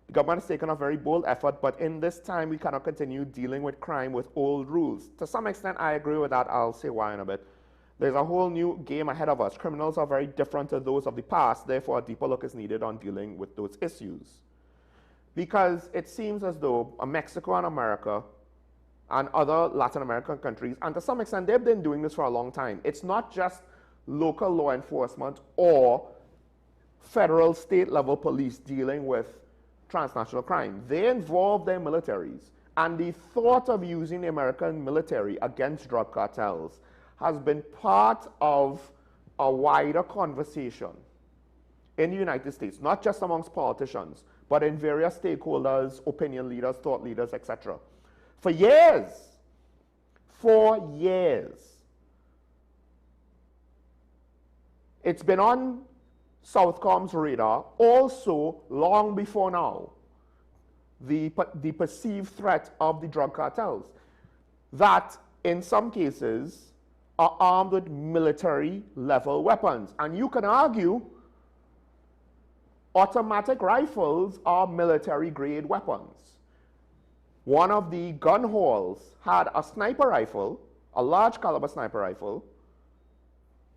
The government has taken a very bold effort, but in this time, we cannot continue dealing with crime with old rules. To some extent, I agree with that. I'll say why in a bit. There's a whole new game ahead of us. Criminals are very different to those of the past. Therefore, a deeper look is needed on dealing with those issues. Because it seems as though Mexico and America and other Latin American countries, and to some extent, they've been doing this for a long time. It's not just local law enforcement or federal, state level police dealing with transnational crime. They involve their militaries. And the thought of using the American military against drug cartels has been part of a wider conversation in the United States, not just amongst politicians, but in various stakeholders, opinion leaders, thought leaders, etc. For years. For years. It's been on Southcom's radar also long before now, the perceived threat of the drug cartels that in some cases are armed with military level weapons. And you can argue automatic rifles are military grade weapons. One of the gun halls had a sniper rifle, a large caliber sniper rifle,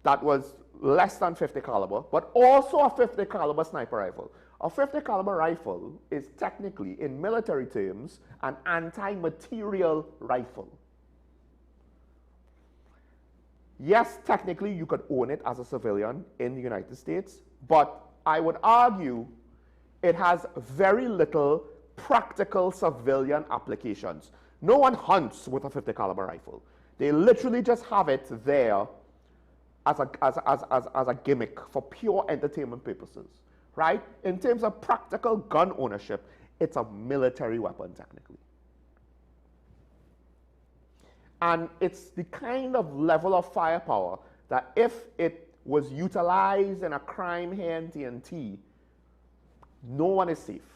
that was less than 50 caliber, but also a 50 caliber sniper rifle. A 50 caliber rifle is technically, in military terms, an anti-materiel rifle. Yes, technically you could own it as a civilian in the United States, but I would argue it has very little practical civilian applications. No one hunts with a 50 caliber rifle. They literally just have it there as a gimmick for pure entertainment purposes, right? In terms of practical gun ownership, it's a military weapon technically. And it's the kind of level of firepower that if it was utilized in a crime here in TNT, no one is safe.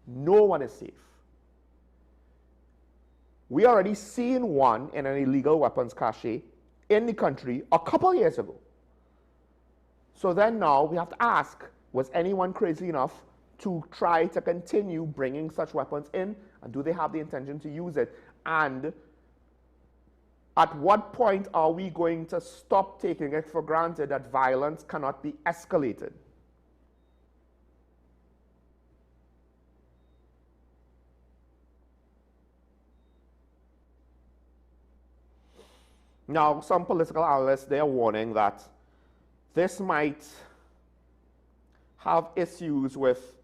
No one is safe. We already seen one in an illegal weapons cache in the country a couple years ago. So then now we have to ask, was anyone crazy enough to try to continue bringing such weapons in? And do they have the intention to use it? And at what point are we going to stop taking it for granted that violence cannot be escalated? Now, some political analysts, they are warning that this might have issues with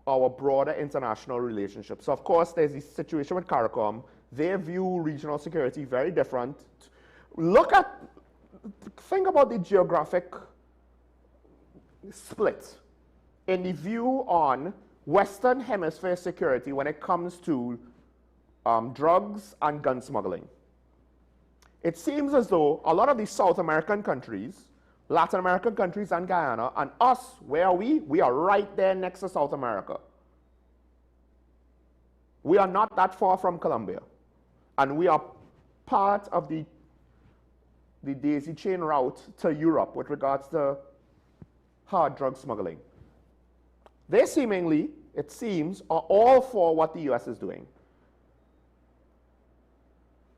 our broader international relationships. So of course, there's the situation with CARICOM. They view regional security very different. Think about the geographic split in the view on Western Hemisphere security when it comes to drugs and gun smuggling. It seems as though a lot of these South American countries, Latin American countries and Guyana, and us, where are we? We are right there next to South America. We are not that far from Colombia. And we are part of the daisy chain route to Europe with regards to hard drug smuggling. They seemingly, it seems, are all for what the US is doing.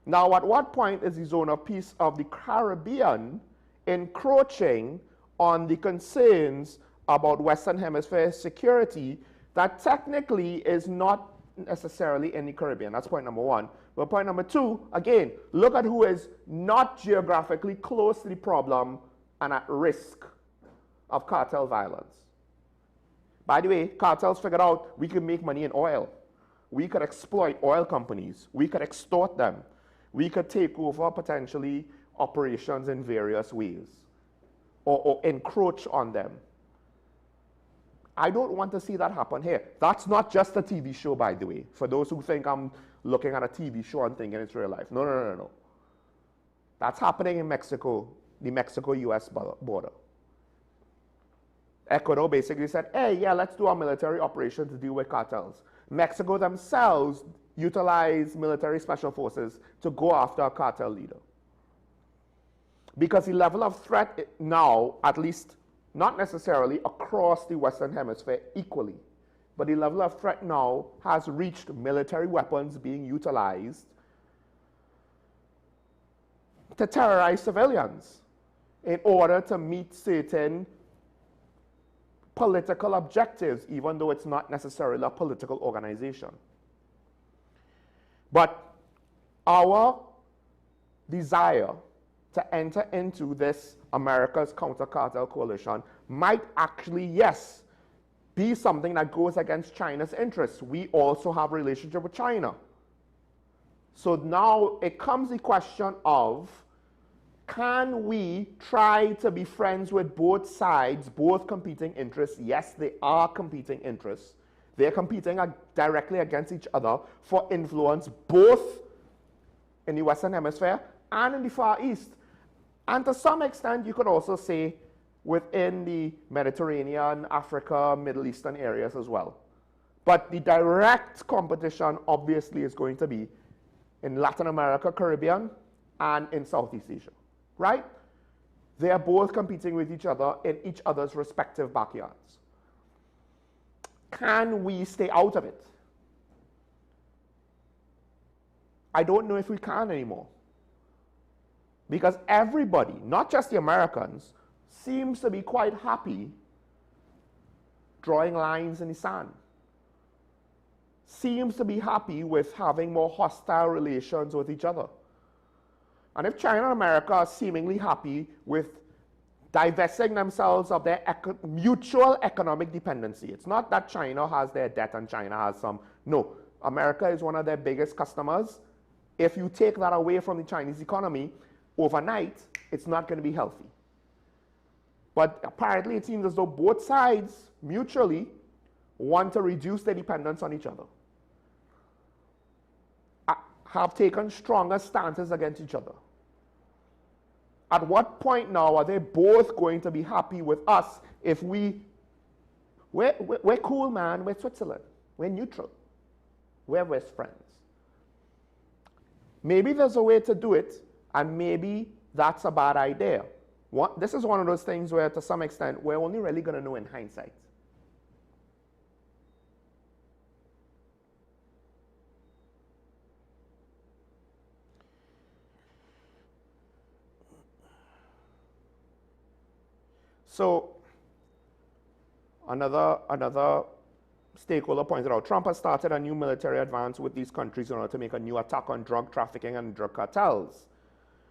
Now, at what point is the zone of peace of the Caribbean encroaching on the concerns about Western Hemisphere security that technically is not necessarily in the Caribbean? That's point number one. But point number two, again, look at who is not geographically close to the problem and at risk of cartel violence. By the way, cartels figured out we can make money in oil. We could exploit oil companies. We could extort them. We could take over potentially operations in various ways or encroach on them. I don't want to see that happen here. That's not just a TV show, by the way, for those who think I'm looking at a TV show and thinking it's real life. No, no, no, no, no. That's happening in Mexico, the Mexico-US border. Ecuador basically said, hey, yeah, let's do a military operation to deal with cartels. Mexico themselves utilize military special forces to go after a cartel leader. Because the level of threat now, at least not necessarily across the Western Hemisphere equally, but the level of threat now has reached military weapons being utilized to terrorize civilians in order to meet certain political objectives, even though it's not necessarily a political organization. But our desire to enter into this America's counter-cartel coalition might actually, yes, be something that goes against China's interests. We also have a relationship with China. So now it comes the question of, can we try to be friends with both sides, both competing interests? Yes, they are competing interests. They're competing directly against each other for influence, both in the Western Hemisphere and in the Far East. And to some extent, you could also say within the Mediterranean, Africa, Middle Eastern areas as well. But the direct competition obviously is going to be in Latin America, Caribbean, and in Southeast Asia, right? They are both competing with each other in each other's respective backyards. Can we stay out of it? I don't know if we can anymore. Because everybody, not just the Americans, seems to be quite happy drawing lines in the sand. Seems to be happy with having more hostile relations with each other. And if China and America are seemingly happy with divesting themselves of their mutual economic dependency, it's not that China has their debt and China has some. No, America is one of their biggest customers. If you take that away from the Chinese economy, overnight, it's not going to be healthy. But apparently it seems as though both sides mutually want to reduce their dependence on each other, have taken stronger stances against each other. At what point now are they both going to be happy with us if we're cool, man, we're Switzerland, we're neutral, we're West friends. Maybe there's a way to do it, and maybe that's a bad idea. This is one of those things where, to some extent, we're only really going to know in hindsight. So, another stakeholder pointed out, Trump has started a new military advance with these countries in order to make a new attack on drug trafficking and drug cartels.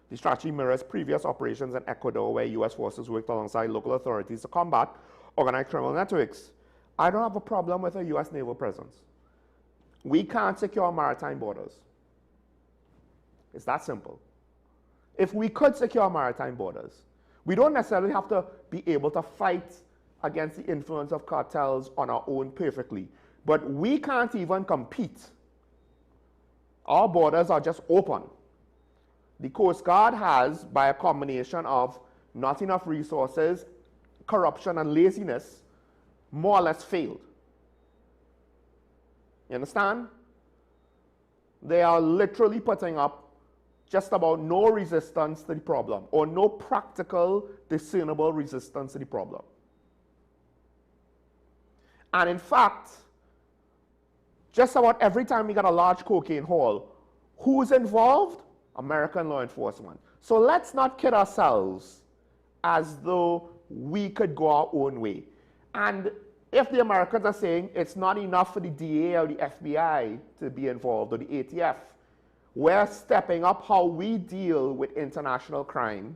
The strategy mirrors previous operations in Ecuador, where U.S. forces worked alongside local authorities to combat organized criminal networks. I don't have a problem with a U.S. naval presence. We can't secure maritime borders. It's that simple. If we could secure maritime borders, we don't necessarily have to be able to fight against the influence of cartels on our own perfectly. But we can't even compete. Our borders are just open. The Coast Guard has, by a combination of not enough resources, corruption, and laziness, more or less failed. You understand? They are literally putting up just about no resistance to the problem, or no practical, discernible resistance to the problem. And in fact, just about every time we got a large cocaine haul, who's involved? American law enforcement. So let's not kid ourselves as though we could go our own way. And if the Americans are saying it's not enough for the DA or the FBI to be involved, or the ATF, we're stepping up how we deal with international crime.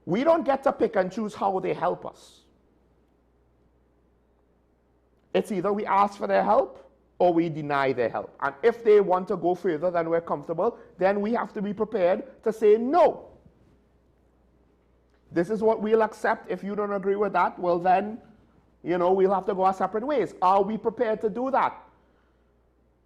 We don't get to pick and choose how they help us. It's either we ask for their help or we deny their help. And if they want to go further than we're comfortable, then we have to be prepared to say no. This is what we'll accept. If you don't agree with that, well then, we'll have to go our separate ways. Are we prepared to do that?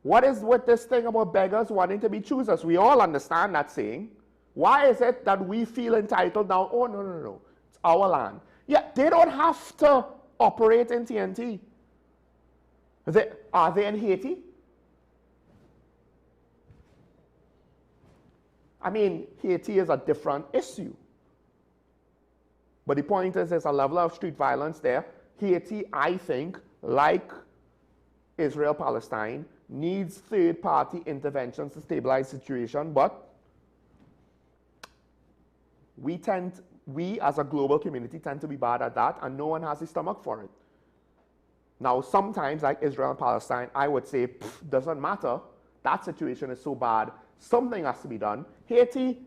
What is with this thing about beggars wanting to be choosers? We all understand that saying. Why is it that we feel entitled now? Oh, no. It's our land. Yeah, they don't have to operate in TNT. Are they in Haiti? I mean, Haiti is a different issue. But the point is, there's a level of street violence there. Haiti, I think, like Israel-Palestine, needs third-party interventions to stabilize the situation, but we as a global community tend to be bad at that, and no one has the stomach for it. Now, sometimes, like Israel and Palestine, I would say, doesn't matter. That situation is so bad, something has to be done. Haiti,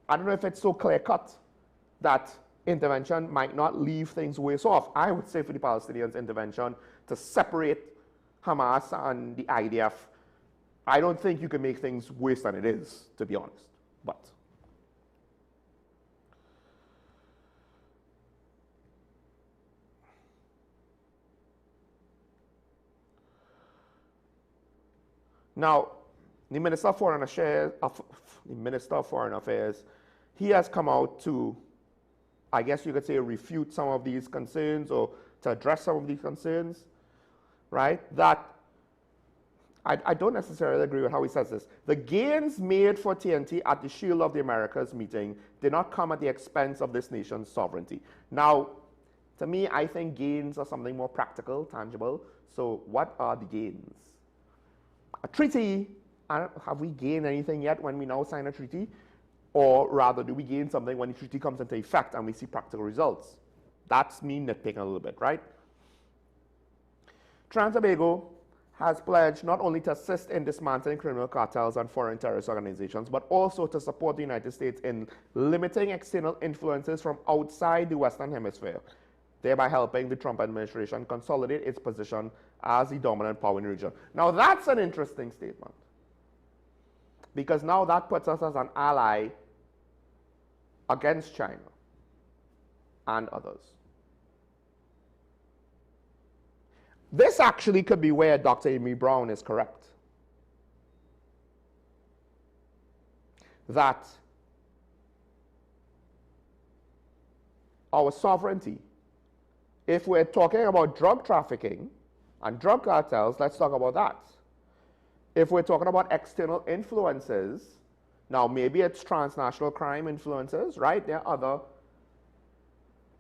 I don't know if it's so clear-cut that intervention might not leave things worse off. I would say for the Palestinians' intervention to separate Hamas and the IDF, I don't think you can make things worse than it is, to be honest. But now, the Minister of Foreign Affairs, he has come out to, I guess you could say, refute some of these concerns or to address some of these concerns, right? That I don't necessarily agree with how he says this. The gains made for TNT at the Shield of the Americas meeting did not come at the expense of this nation's sovereignty. Now, to me, I think gains are something more practical, tangible. So what are the gains? A treaty, have we gained anything yet when we now sign a treaty? Or rather, do we gain something when the treaty comes into effect and we see practical results? That's me nitpicking a little bit, right? Tobago has pledged not only to assist in dismantling criminal cartels and foreign terrorist organizations, but also to support the United States in limiting external influences from outside the Western Hemisphere, thereby helping the Trump administration consolidate its position as the dominant power in the region. Now, that's an interesting statement, because now that puts us as an ally against China and others. This actually could be where Dr. Amy Brown is correct. That our sovereignty, if we're talking about drug trafficking and drug cartels, let's talk about that. If we're talking about external influences, now maybe it's transnational crime influences, right? There are other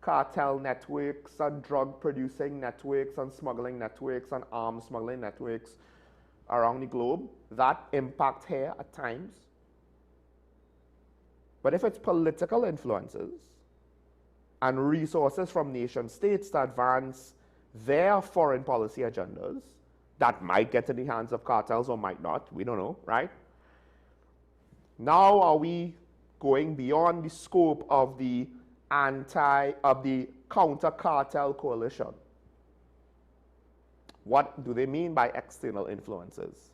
cartel networks and drug producing networks and smuggling networks and arms smuggling networks around the globe that impact here at times. But if it's political influences and resources from nation states to advance their foreign policy agendas, that might get in the hands of cartels or might not, we don't know, right? Now are we going beyond the scope of the counter-cartel coalition? What do they mean by external influences?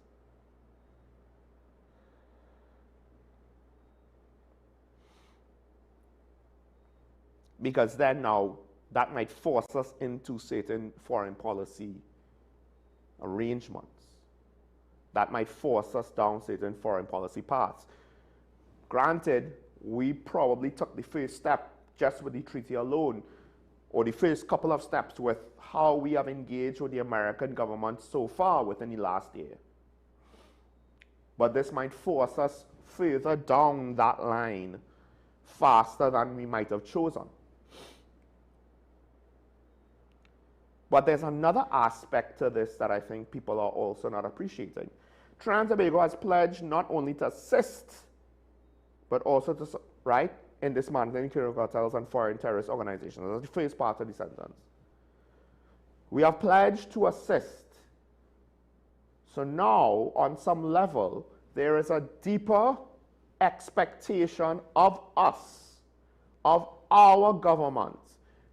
Because then now that might force us into certain foreign policy arrangements. That might force us down certain foreign policy paths. Granted, we probably took the first step just with the treaty alone, or the first couple of steps with how we have engaged with the American government so far within the last year. But this might force us further down that line faster than we might have chosen. But there's another aspect to this that I think people are also not appreciating. Tobago has pledged not only to assist, but also to, right, in dismantling criminal cartels and foreign terrorist organizations. That's the first part of the sentence. We have pledged to assist. So now, on some level, there is a deeper expectation of us, of our government.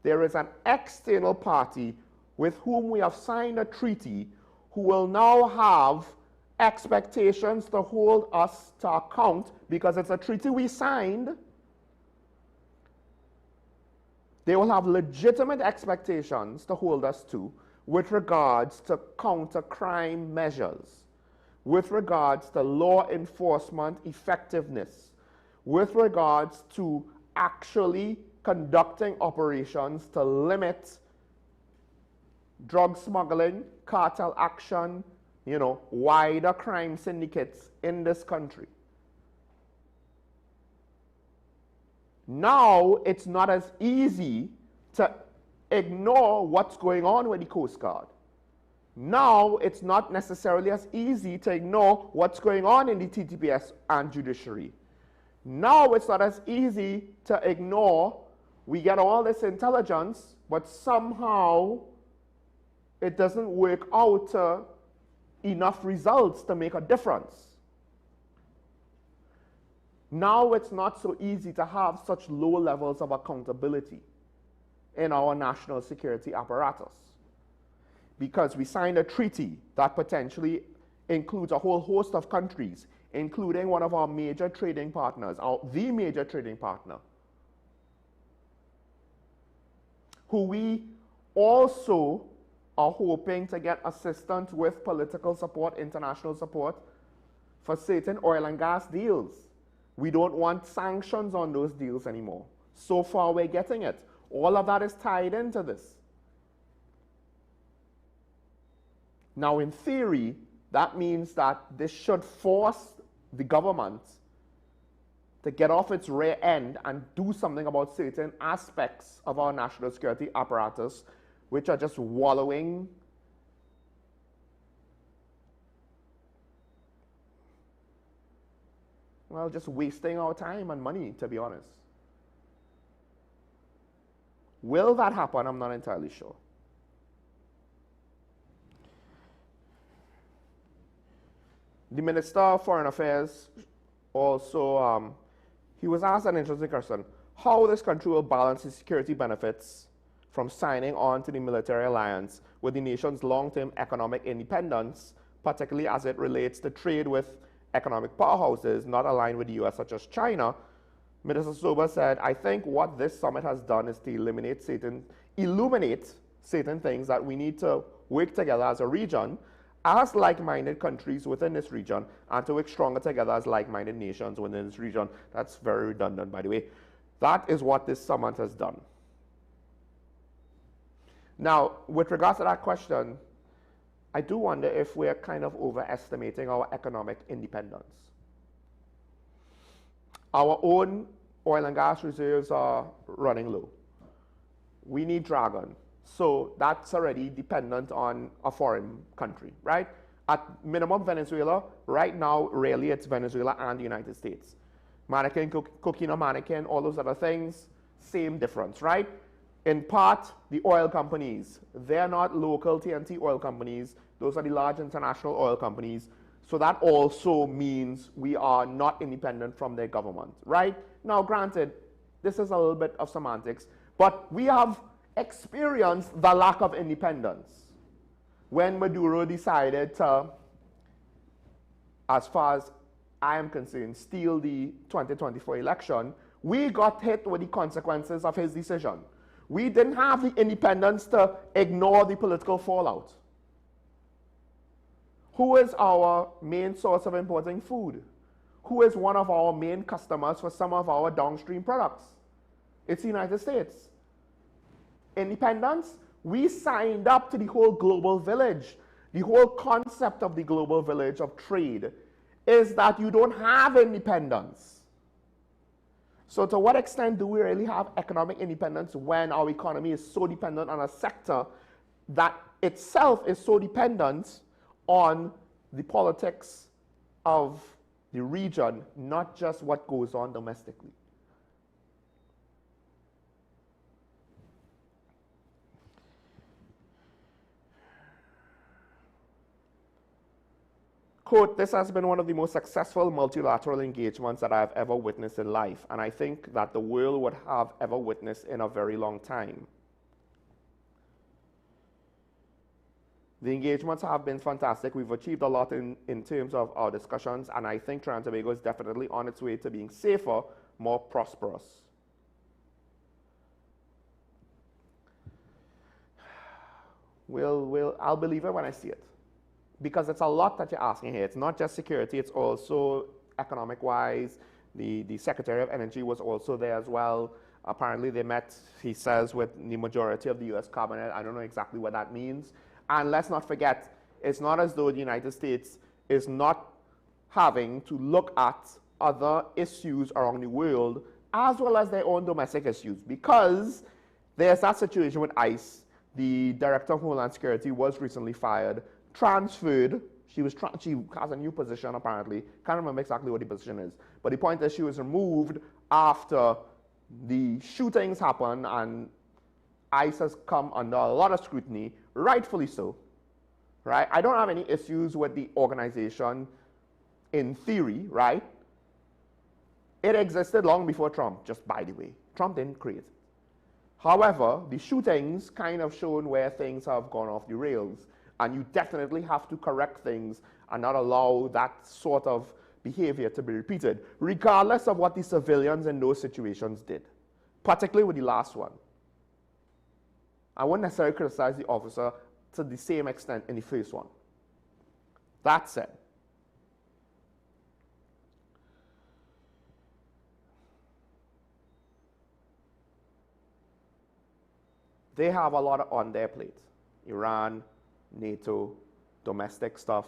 There is an external party with whom we have signed a treaty who will now have expectations to hold us to account because it's a treaty we signed. They will have legitimate expectations to hold us to with regards to counter-crime measures, with regards to law enforcement effectiveness, with regards to actually conducting operations to limit drug smuggling, cartel action, wider crime syndicates in this country. Now, it's not as easy to ignore what's going on with the Coast Guard. Now, it's not necessarily as easy to ignore what's going on in the TTPS and judiciary. Now, it's not as easy to ignore, we get all this intelligence, but somehow it doesn't work out to enough results to make a difference. Now it's not so easy to have such low levels of accountability in our national security apparatus, because we signed a treaty that potentially includes a whole host of countries, including one of our major trading partners, the major trading partner, who we also are hoping to get assistance with political support, international support for certain oil and gas deals. We don't want sanctions on those deals anymore. So far we're getting it. All of that is tied into this. Now, in theory, that means that this should force the government to get off its rear end and do something about certain aspects of our national security apparatus, which are just wallowing well, just wasting our time and money, to be honest. Will that happen? I'm not entirely sure. The Minister of Foreign Affairs also, he was asked an interesting question: how this country will balance its security benefits from signing on to the military alliance with the nation's long-term economic independence, particularly as it relates to trade with economic powerhouses not aligned with the US, such as China. Minister Sober said, I think what this summit has done is to illuminate certain things that we need to work together as a region, as like-minded countries within this region, and to work stronger together as like-minded nations within this region. That's very redundant, by the way. That is what this summit has done. Now, with regards to that question, I do wonder if we're kind of overestimating our economic independence. Our own oil and gas reserves are running low. We need Dragon. So that's already dependent on a foreign country, right? At minimum, Venezuela. Right now, really, it's Venezuela and the United States. Mannequin, coquina mannequin, all those other things, same difference, right? In part, the oil companies, they're not local TNT oil companies. Those are the large international oil companies. So that also means we are not independent from their government, right? Now, granted, this is a little bit of semantics, but we have experienced the lack of independence when Maduro decided to, as far as I am concerned, steal the 2024 election. We got hit with the consequences of his decision. We didn't have the independence to ignore the political fallout. Who is our main source of importing food? Who is one of our main customers for some of our downstream products? It's the United States. Independence, we signed up to the whole global village. The whole concept of the global village of trade is that you don't have independence. So to what extent do we really have economic independence when our economy is so dependent on a sector that itself is so dependent on the politics of the region, not just what goes on domestically? Quote, this has been one of the most successful multilateral engagements that I have ever witnessed in life, and I think that the world would have ever witnessed in a very long time. The engagements have been fantastic. We've achieved a lot in terms of our discussions, and I think Trinidad and Tobago is definitely on its way to being safer, more prosperous. I'll believe it when I see it. Because it's a lot that you're asking here. It's not just security, it's also economic-wise. The Secretary of Energy was also there as well. Apparently they met, he says, with the majority of the US cabinet. I don't know exactly what that means. And let's not forget, it's not as though the United States is not having to look at other issues around the world as well as their own domestic issues. Because there's that situation with ICE. The Director of Homeland Security was recently fired, transferred. She has a new position apparently. Can't remember exactly what the position is. But the point is she was removed after the shootings happened, and ICE has come under a lot of scrutiny, rightfully so. Right? I don't have any issues with the organization in theory, right? It existed long before Trump, just by the way. Trump didn't create it. However, the shootings kind of shown where things have gone off the rails, and you definitely have to correct things and not allow that sort of behavior to be repeated, regardless of what the civilians in those situations did, particularly with the last one. I wouldn't necessarily criticize the officer to the same extent in the first one. That said, they have a lot on their plate. Iran, NATO, domestic stuff,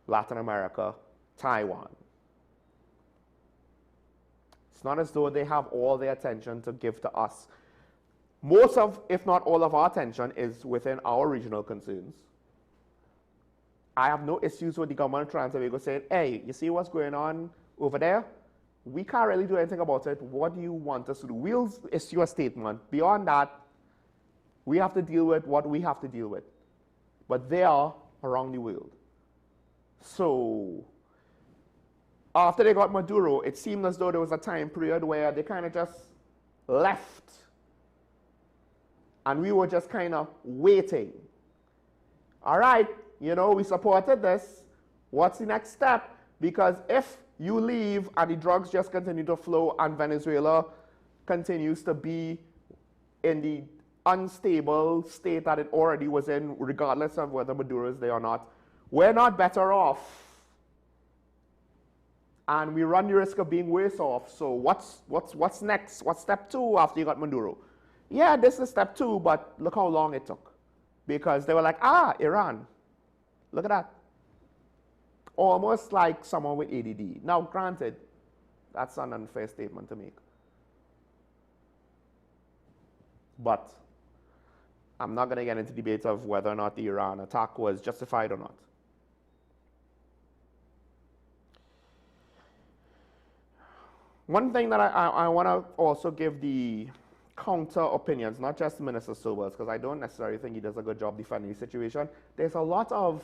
Latin America, Taiwan. It's not as though they have all their attention to give to us. Most of, if not all of our attention is within our regional concerns. I have no issues with the government of Trinidad and Tobago saying, hey, you see what's going on over there? We can't really do anything about it. What do you want us to do? We'll issue a statement. Beyond that, we have to deal with what we have to deal with. But they are around the world. So, after they got Maduro, it seemed as though there was a time period where they kind of just left. And we were just kind of waiting. All right, you know, we supported this. What's the next step? Because if you leave and the drugs just continue to flow and Venezuela continues to be in the unstable state that it already was in, regardless of whether Maduro is there or not, we're not better off. And we run the risk of being worse off. So what's next? What's step 2 after you got Maduro? Yeah, this is step 2, but look how long it took. Because they were like, Iran. Look at that. Almost like someone with ADD. Now, granted, that's an unfair statement to make. But I'm not going to get into debates of whether or not the Iran attack was justified or not. One thing that I want to also give the counter opinions, not just Minister Sobers, because I don't necessarily think he does a good job defending the situation. There's a lot of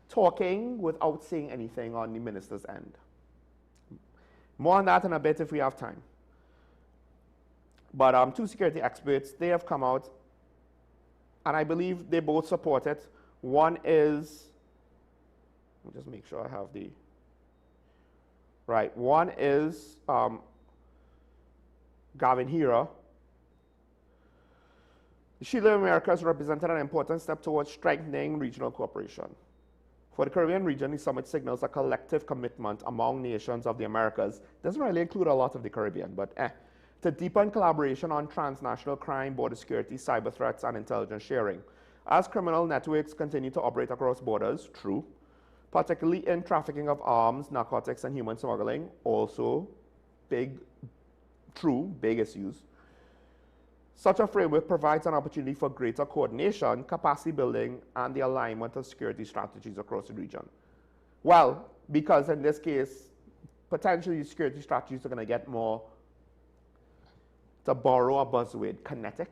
talking without saying anything on the minister's end. More on that in a bit if we have time. But 2 security experts, they have come out, and I believe they both support it. One is, let me just make sure I have the, right, one is Gavin Hira. The Shield of America has represented an important step towards strengthening regional cooperation. For the Caribbean region, the summit signals a collective commitment among nations of the Americas. Doesn't really include a lot of the Caribbean, but to deepen collaboration on transnational crime, border security, cyber threats, and intelligence sharing. As criminal networks continue to operate across borders, true, particularly in trafficking of arms, narcotics, and human smuggling, also big issues. Such a framework provides an opportunity for greater coordination, capacity building, and the alignment of security strategies across the region. Well, because in this case, potentially security strategies are going to get more, to borrow a buzzword, kinetic.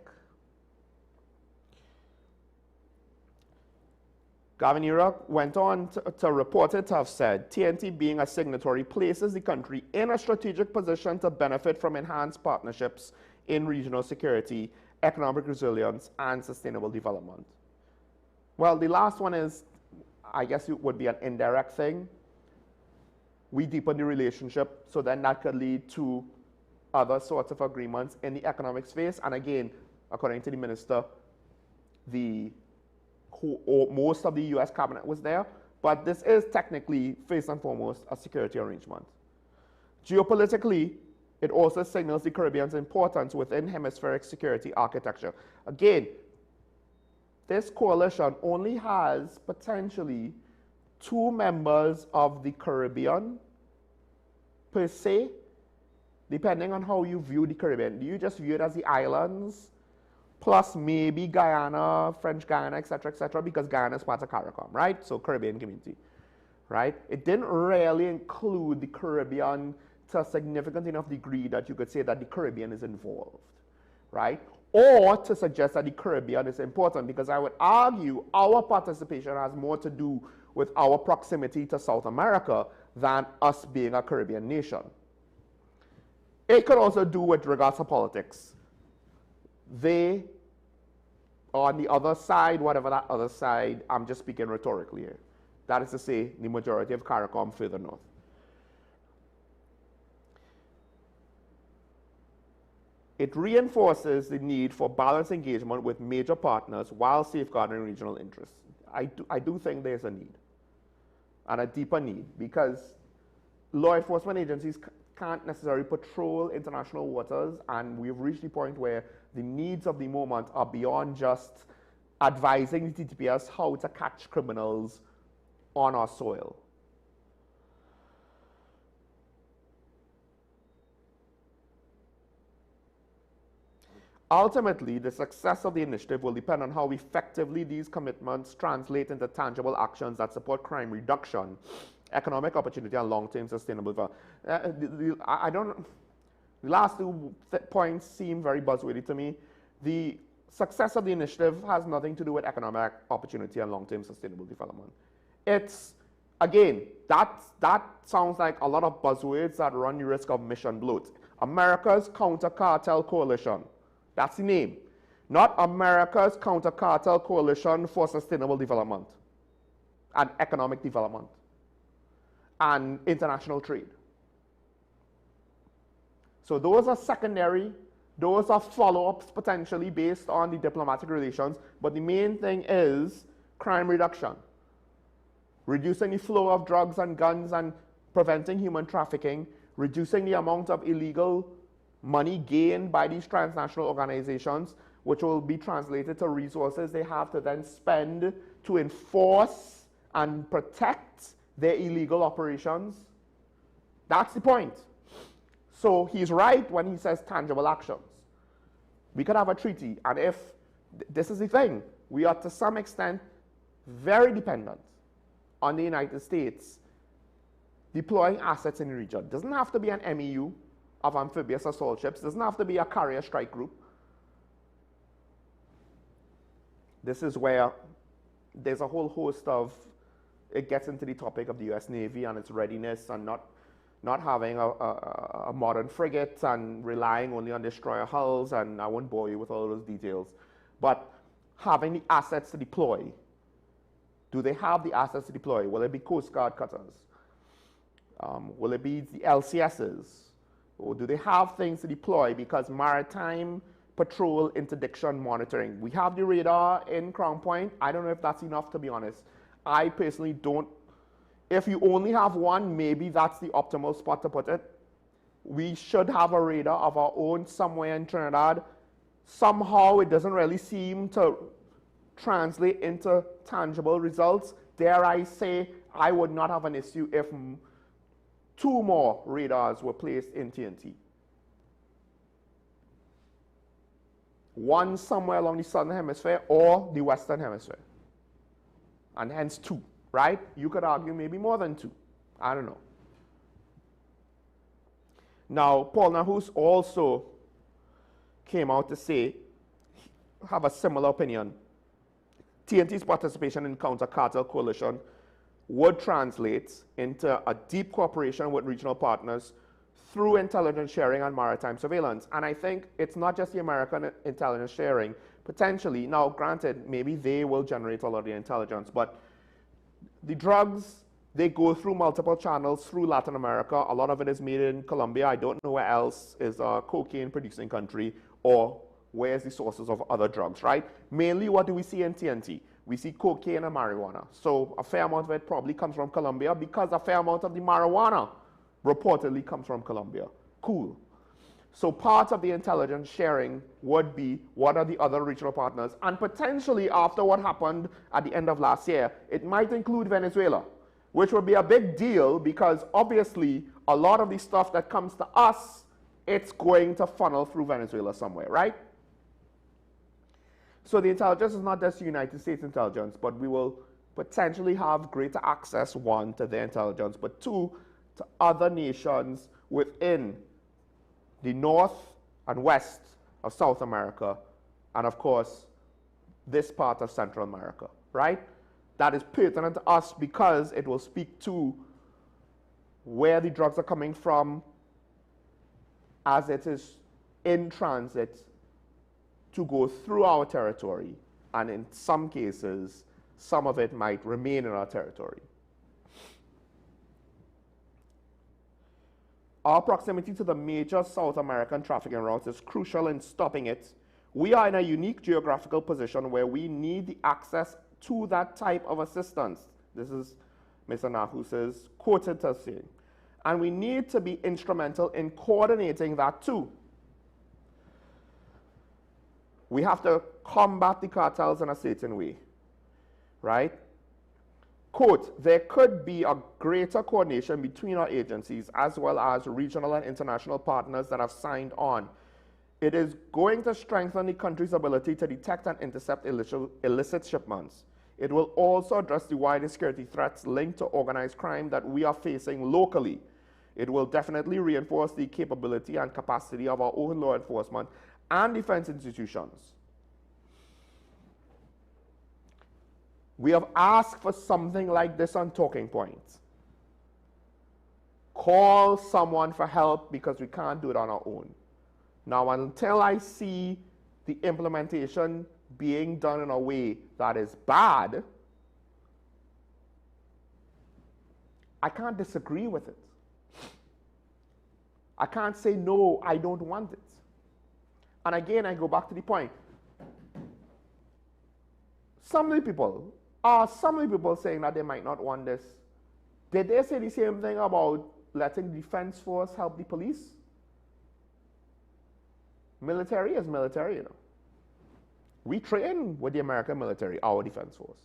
Gavin Hira went on to report it to have said, TNT being a signatory places the country in a strategic position to benefit from enhanced partnerships in regional security, economic resilience, and sustainable development. Well, the last one is, I guess it would be an indirect thing. We deepen the relationship, so then that could lead to other sorts of agreements in the economic space. And again, according to the minister, most of the US cabinet was there, but this is technically, first and foremost, a security arrangement. Geopolitically, it also signals the Caribbean's importance within hemispheric security architecture. Again, this coalition only has potentially 2 members of the Caribbean per se, depending on how you view the Caribbean. Do you just view it as the islands, plus maybe Guyana, French Guyana, etc., because Guyana is part of CARICOM, right? So Caribbean community, right? It didn't really include the Caribbean to a significant enough degree that you could say that the Caribbean is involved, right? Or to suggest that the Caribbean is important, because I would argue our participation has more to do with our proximity to South America than us being a Caribbean nation. It could also do with regards to politics. They, on the other side, whatever that other side, I'm just speaking rhetorically here. That is to say, the majority of CARICOM further north. It reinforces the need for balanced engagement with major partners while safeguarding regional interests. I do think there's a need, and a deeper need, because law enforcement agencies can't necessarily patrol international waters, and we've reached the point where the needs of the moment are beyond just advising the TTPS how to catch criminals on our soil. Ultimately, the success of the initiative will depend on how effectively these commitments translate into tangible actions that support crime reduction, economic opportunity, and long-term sustainable development. The last two points seem very buzzwordy to me. The success of the initiative has nothing to do with economic opportunity and long-term sustainable development. It's, again, that sounds like a lot of buzzwords that run the risk of mission bloat. America's Counter-Cartel Coalition. That's the name. Not America's Counter-Cartel Coalition for Sustainable Development and Economic Development and International Trade. So those are secondary. Those are follow-ups potentially based on the diplomatic relations. But the main thing is crime reduction. Reducing the flow of drugs and guns and preventing human trafficking. Reducing the amount of illegal money gained by these transnational organizations, which will be translated to resources they have to then spend to enforce and protect their illegal operations. That's the point. So he's right when he says tangible actions. We could have a treaty, and if, this is the thing, we are to some extent very dependent on the United States deploying assets in the region. It doesn't have to be an MEU of amphibious assault ships. It doesn't have to be a carrier strike group. This is where there's a whole host of, it gets into the topic of the US Navy and its readiness and not having a modern frigate and relying only on destroyer hulls, and I won't bore you with all those details. But having the assets to deploy. Do they have the assets to deploy? Will it be Coast Guard cutters? Will it be the LCSs? Or do they have things to deploy? Because maritime patrol interdiction monitoring. We have the radar in Crown Point. I don't know if that's enough, to be honest. I personally don't. If you only have one, maybe that's the optimal spot to put it. We should have a radar of our own somewhere in Trinidad. Somehow it doesn't really seem to translate into tangible results. Dare I say, I would not have an issue if 2 more radars were placed in TNT. One somewhere along the southern hemisphere or the western hemisphere. And hence 2, right? You could argue maybe more than 2. I don't know. Now, Paul Nahus also came out to say, have a similar opinion. TNT's participation in Counter-Cartel Coalition would translate into a deep cooperation with regional partners through intelligence sharing and maritime surveillance. And I think it's not just the American intelligence sharing. Potentially, now granted, maybe they will generate a lot of the intelligence, but the drugs, they go through multiple channels through Latin America. A lot of it is made in Colombia. I don't know where else is a cocaine producing country, or where's the sources of other drugs, right? Mainly, what do we see in TNT? We see cocaine and marijuana. So a fair amount of it probably comes from Colombia, because a fair amount of the marijuana reportedly comes from Colombia. Cool. So part of the intelligence sharing would be, what are the other regional partners? And potentially, after what happened at the end of last year, it might include Venezuela, which would be a big deal, because obviously a lot of the stuff that comes to us, it's going to funnel through Venezuela somewhere, right? So the intelligence is not just United States intelligence, but we will potentially have greater access, 1, to their intelligence, but 2, to other nations within the north and west of South America, and of course, this part of Central America, right? That is pertinent to us because it will speak to where the drugs are coming from as it is in transit to go through our territory, and in some cases, some of it might remain in our territory. Our proximity to the major South American trafficking routes is crucial in stopping it. We are in a unique geographical position where we need the access to that type of assistance. This is Mr. Nahus's quoted as saying. And we need to be instrumental in coordinating that too. We have to combat the cartels in a certain way, right? Quote, there could be a greater coordination between our agencies as well as regional and international partners that have signed on. It is going to strengthen the country's ability to detect and intercept illicit shipments. It will also address the wider security threats linked to organized crime that we are facing locally. It will definitely reinforce the capability and capacity of our own law enforcement and defense institutions. We have asked for something like this on Talking Points. Call someone for help because we can't do it on our own. Now, until I see the implementation being done in a way that is bad, I can't disagree with it. I can't say, no, I don't want it. And again, I go back to the point. Some of the people saying that they might not want this. Did they say the same thing about letting the defense force help the police? Military is military, you know. We train with the American military, our defense force.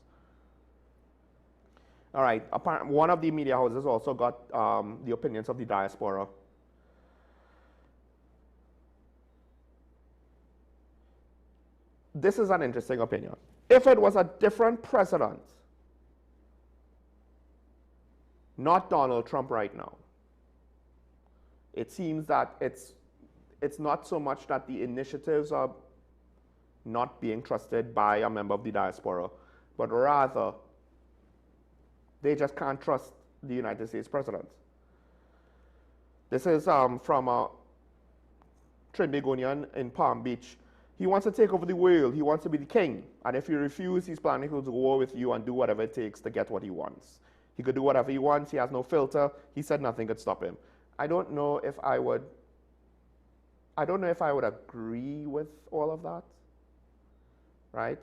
All right, one of the media houses also got the opinions of the diaspora. This is an interesting opinion. If it was a different president, not Donald Trump right now, it seems that it's not so much that the initiatives are not being trusted by a member of the diaspora, but rather they just can't trust the United States president. This is from a Trinbagonian in Palm Beach. He wants to take over the world. He wants to be the king. And if you refuse, he's planning to go with you and do whatever it takes to get what he wants. He could do whatever he wants. He has no filter. He said nothing could stop him. I don't know if I would agree with all of that, right?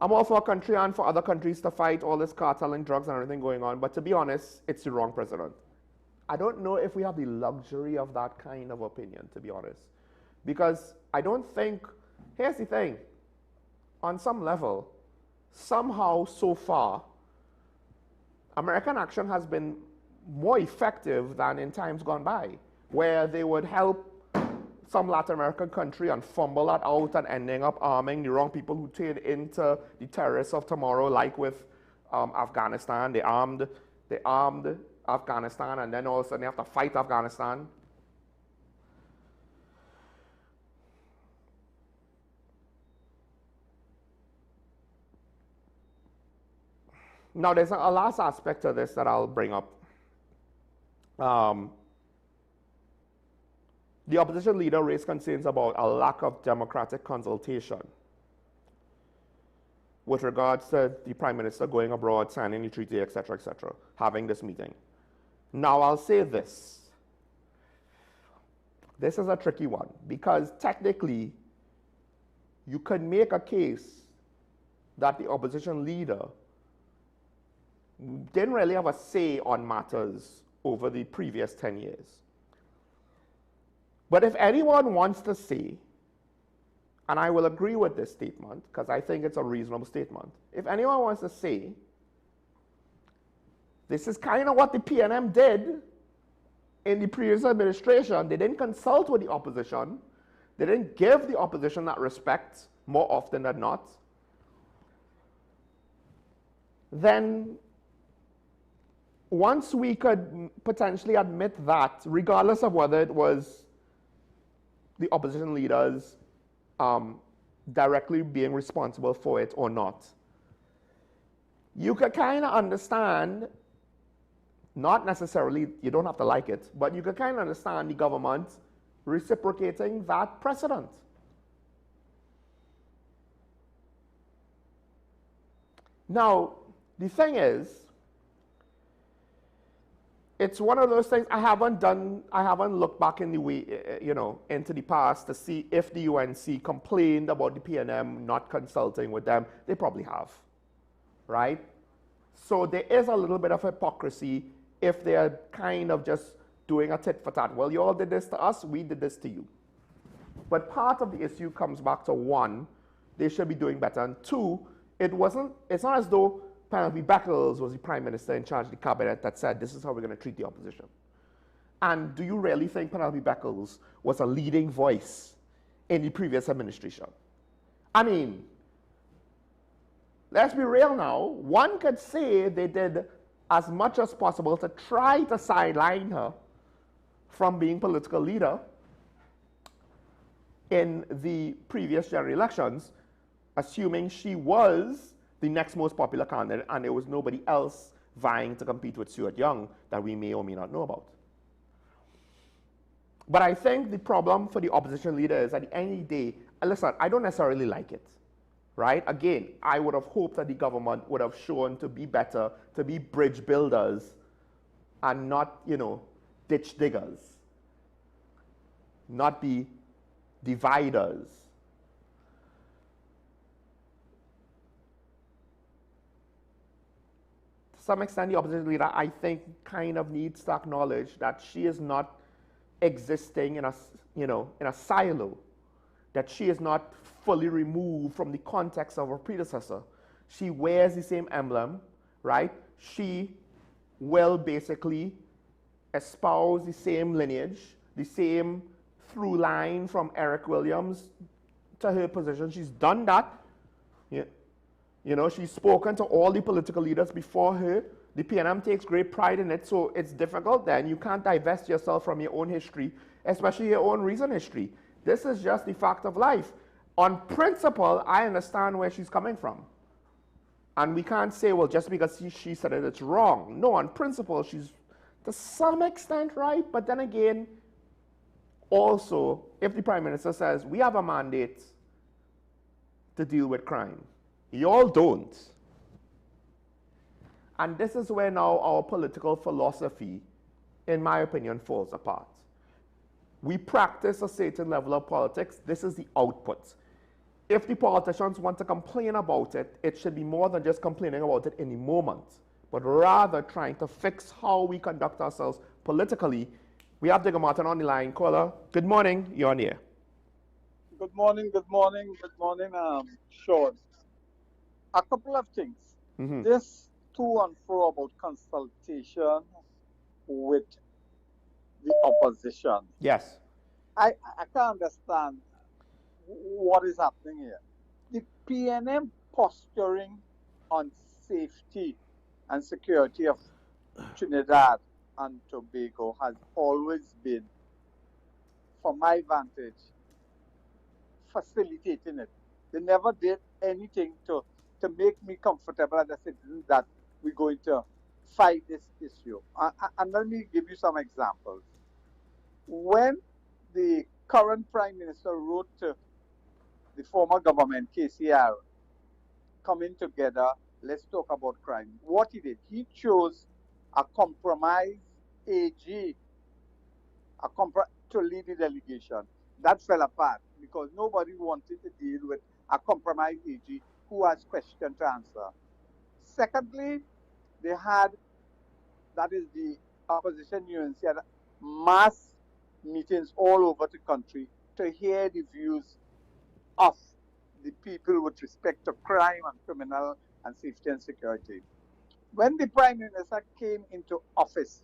I'm all for a country and for other countries to fight all this carteling, drugs and everything going on, but to be honest, it's the wrong president. I don't know if we have the luxury of that kind of opinion, to be honest. Because I don't think, here's the thing, on some level, somehow so far, American action has been more effective than in times gone by, where they would help some Latin American country and fumble that out and ending up arming the wrong people who turn into the terrorists of tomorrow, like with Afghanistan. They armed Afghanistan, and then all of a sudden they have to fight Afghanistan. Now, there's a last aspect to this that I'll bring up. The opposition leader raised concerns about a lack of democratic consultation with regards to the Prime Minister going abroad, signing the treaty, etc., having this meeting. Now, I'll say this. This is a tricky one, because technically, you could make a case that the opposition leader didn't really have a say on matters over the previous 10 years. But if anyone wants to say, and I will agree with this statement because I think it's a reasonable statement, if anyone wants to say, this is kind of what the PNM did in the previous administration, they didn't consult with the opposition, they didn't give the opposition that respect more often than not, then once we could potentially admit that, regardless of whether it was the opposition leaders directly being responsible for it or not, you could kind of understand Not necessarily, you don't have to like it, but you can kind of understand the government reciprocating that precedent. Now, the thing is, it's one of those things I haven't looked back in the way, into the past to see if the UNC complained about the PNM not consulting with them. They probably have, right? So there is a little bit of hypocrisy if they're kind of just doing a tit for tat. Well, you all did this to us, we did this to you. But part of the issue comes back to one, they should be doing better, and two, it's not as though Penelope Beckles was the prime minister in charge of the cabinet that said this is how we're going to treat the opposition. And do you really think Penelope Beckles was a leading voice in the previous administration? I mean, let's be real now. One could say they did as much as possible to try to sideline her from being political leader in the previous general elections, assuming she was the next most popular candidate and there was nobody else vying to compete with Stuart Young that we may or may not know about. But I think the problem for the opposition leader is at the end of the day, listen, I don't necessarily like it, right? Again, I would have hoped that the government would have shown to be better, to be bridge builders and not, ditch diggers, not be dividers. To some extent, the opposition leader, I think, kind of needs to acknowledge that she is not existing in a silo, that she is not fully removed from the context of her predecessor. She wears the same emblem, right? She will basically espouse the same lineage, the same through line from Eric Williams to her position. She's done that. She's spoken to all the political leaders before her. The PNM takes great pride in it, so it's difficult then. You can't divest yourself from your own history, especially your own recent history. This is just the fact of life. On principle, I understand where she's coming from. And we can't say, well, just because she said it, it's wrong. No, on principle, she's to some extent right, but then again, also, if the Prime Minister says, we have a mandate to deal with crime, you all don't. And this is where now our political philosophy, in my opinion, falls apart. We practice a certain level of politics. This is the output. If the politicians want to complain about it, it should be more than just complaining about it in the moment, but rather trying to fix how we conduct ourselves politically. We have Digger Martin on the line. Caller, good morning. You're on air. Good morning, Sean. A couple of things. This to and fro about consultation with the opposition. Yes. I can't understand what is happening here. The PNM posturing on safety and security of Trinidad and Tobago has always been, from my vantage, facilitating it. They never did anything to make me comfortable as a citizen that we're going to fight this issue. And let me give you some examples. When the current Prime Minister wrote to the former government, KCR, coming together, let's talk about crime. What he did, he chose a compromise AG to lead the delegation. That fell apart because nobody wanted to deal with a compromise AG who has question to answer. Secondly, they had, that is the opposition UNC, had mass meetings all over the country to hear the views of the people with respect to crime and criminal and safety and security. When the Prime Minister came into office,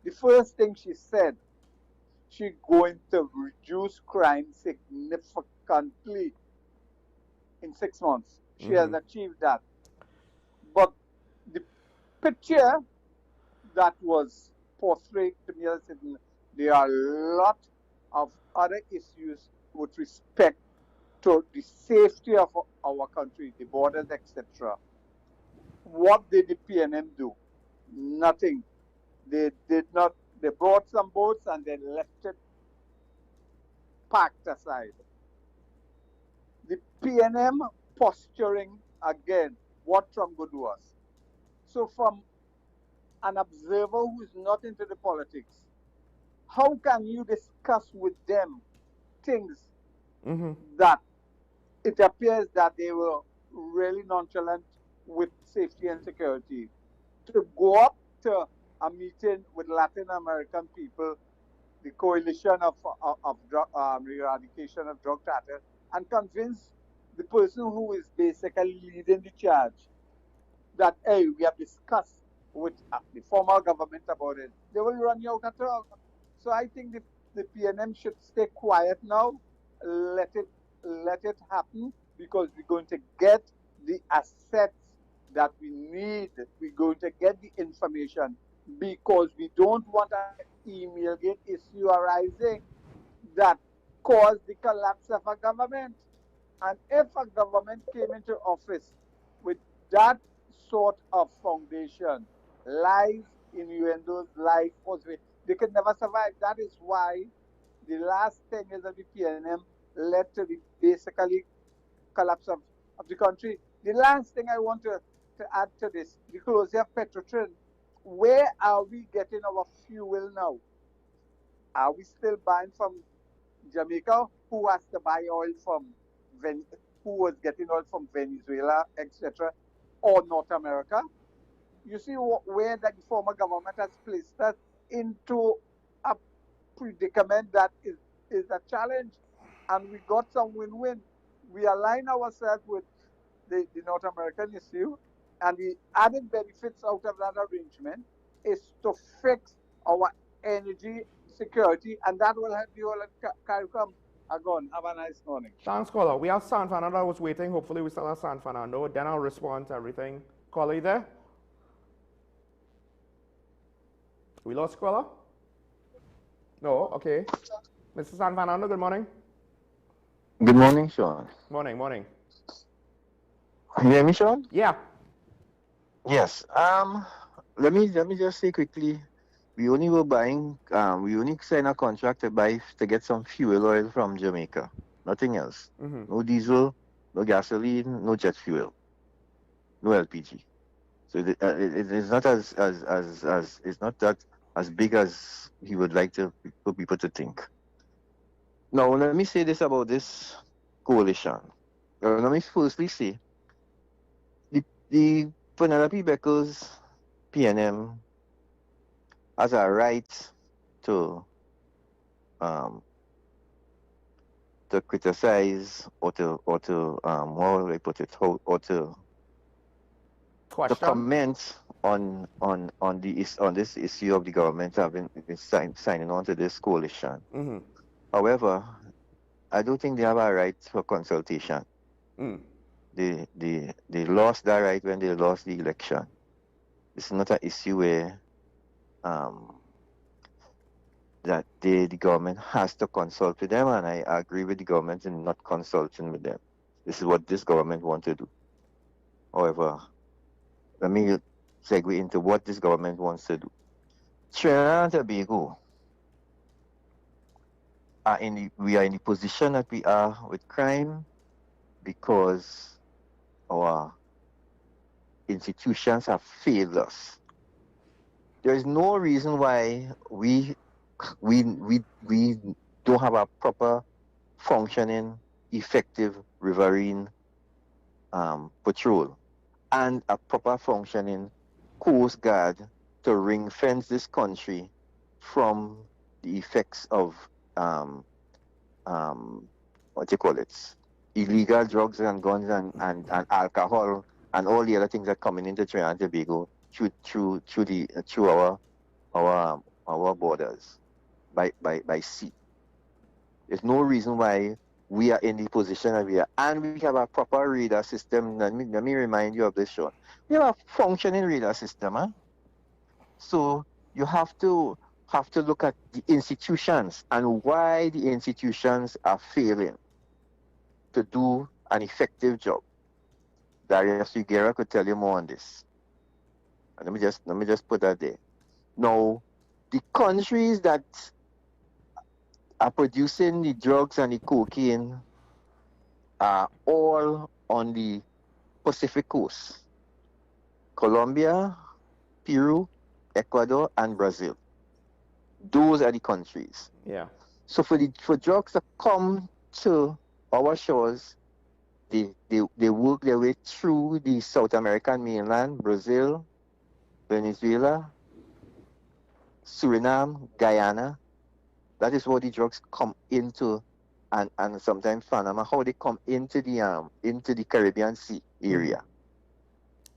the first thing she said, she's going to reduce crime significantly in 6 months. She has achieved that. But the picture that was portrayed to me as there are a lot of other issues with respect to the safety of our country, the borders, etc. What did the PNM do? Nothing. They did not, they brought some boats and they left it parked aside. The PNM posturing again, what Trump would do us. So from an observer who is not into the politics, how can you discuss with them things that it appears that they were really nonchalant with safety and security? To go up to a meeting with Latin American people, the coalition of drug, eradication of drug cartel, and convince the person who is basically leading the charge that, hey, we have discussed with the former government about it. They will run you out of town. So I think the PNM should stay quiet now, let it happen, because we're going to get the assets that we need. We're going to get the information, because we don't want an emailgate issue arising that caused the collapse of a government. And if a government came into office with that sort of foundation, lies, innuendos, lies, falsehood, they could never survive. That is why the last 10 years of the PNM led to the basically collapse of the country. The last thing I want to add to this, the closure of Petrotrin, where are we getting our fuel now? Are we still buying from Jamaica, who has to buy oil from who was getting oil from Venezuela, etc., or North America? You see where the former government has placed us into a predicament that is a challenge, and we got some win-win. We align ourselves with the North American issue, and the added benefits out of that arrangement is to fix our energy security, and that will help you all at CARICOM. Again, have a nice morning. Thanks, caller. We have San Fernando. I was waiting. Hopefully, we still have San Fernando. Then I'll respond to everything. Caller, you there? We lost caller? No? Okay. Mr. San Fernando, good morning. Good morning, Sean. Morning, morning. You hear me, Sean? Yeah. Yes. Let me just say quickly. We only were buying. We only signed a contract to get some fuel oil from Jamaica. Nothing else. No diesel, no gasoline, no jet fuel, no LPG. So it is not as it's not that as big as he would like for people to think. Now, let me say this about this coalition. Let me firstly say the Penelope Beckles PNM has a right to criticize or to how do I put it, or to comment on this issue of the government having been signing on to this coalition. However, I don't think they have a right for consultation. They lost that right when they lost the election. It's not an issue where that the government has to consult with them, and I agree with the government in not consulting with them. This is what this government wants to do. However, let me segue into what this government wants to do. Trinidad and Tobago we are in the position that we are with crime because our institutions have failed us. There is no reason why we don't have a proper functioning, effective riverine patrol and a proper functioning Coast Guard to ring fence this country from the effects of illegal drugs and guns and alcohol and all the other things that coming into Trinidad and Tobago through our borders by sea. There's no reason why we are in the position that we are, and we have a proper radar system. Let me remind you of this, Sean. We have a functioning radar system, huh? So you have to look at the institutions and why the institutions are failing to do an effective job. Darius Figuera could tell you more on this. And let me just put that there. Now, the countries that are producing the drugs and the cocaine are all on the Pacific coast. Colombia, Peru, Ecuador, and Brazil. Those are the countries. Yeah. So for drugs to come to our shores, they work their way through the South American mainland, Brazil, Venezuela, Suriname, Guyana. That is where the drugs come into, and sometimes Panama, how they come into the Caribbean Sea area.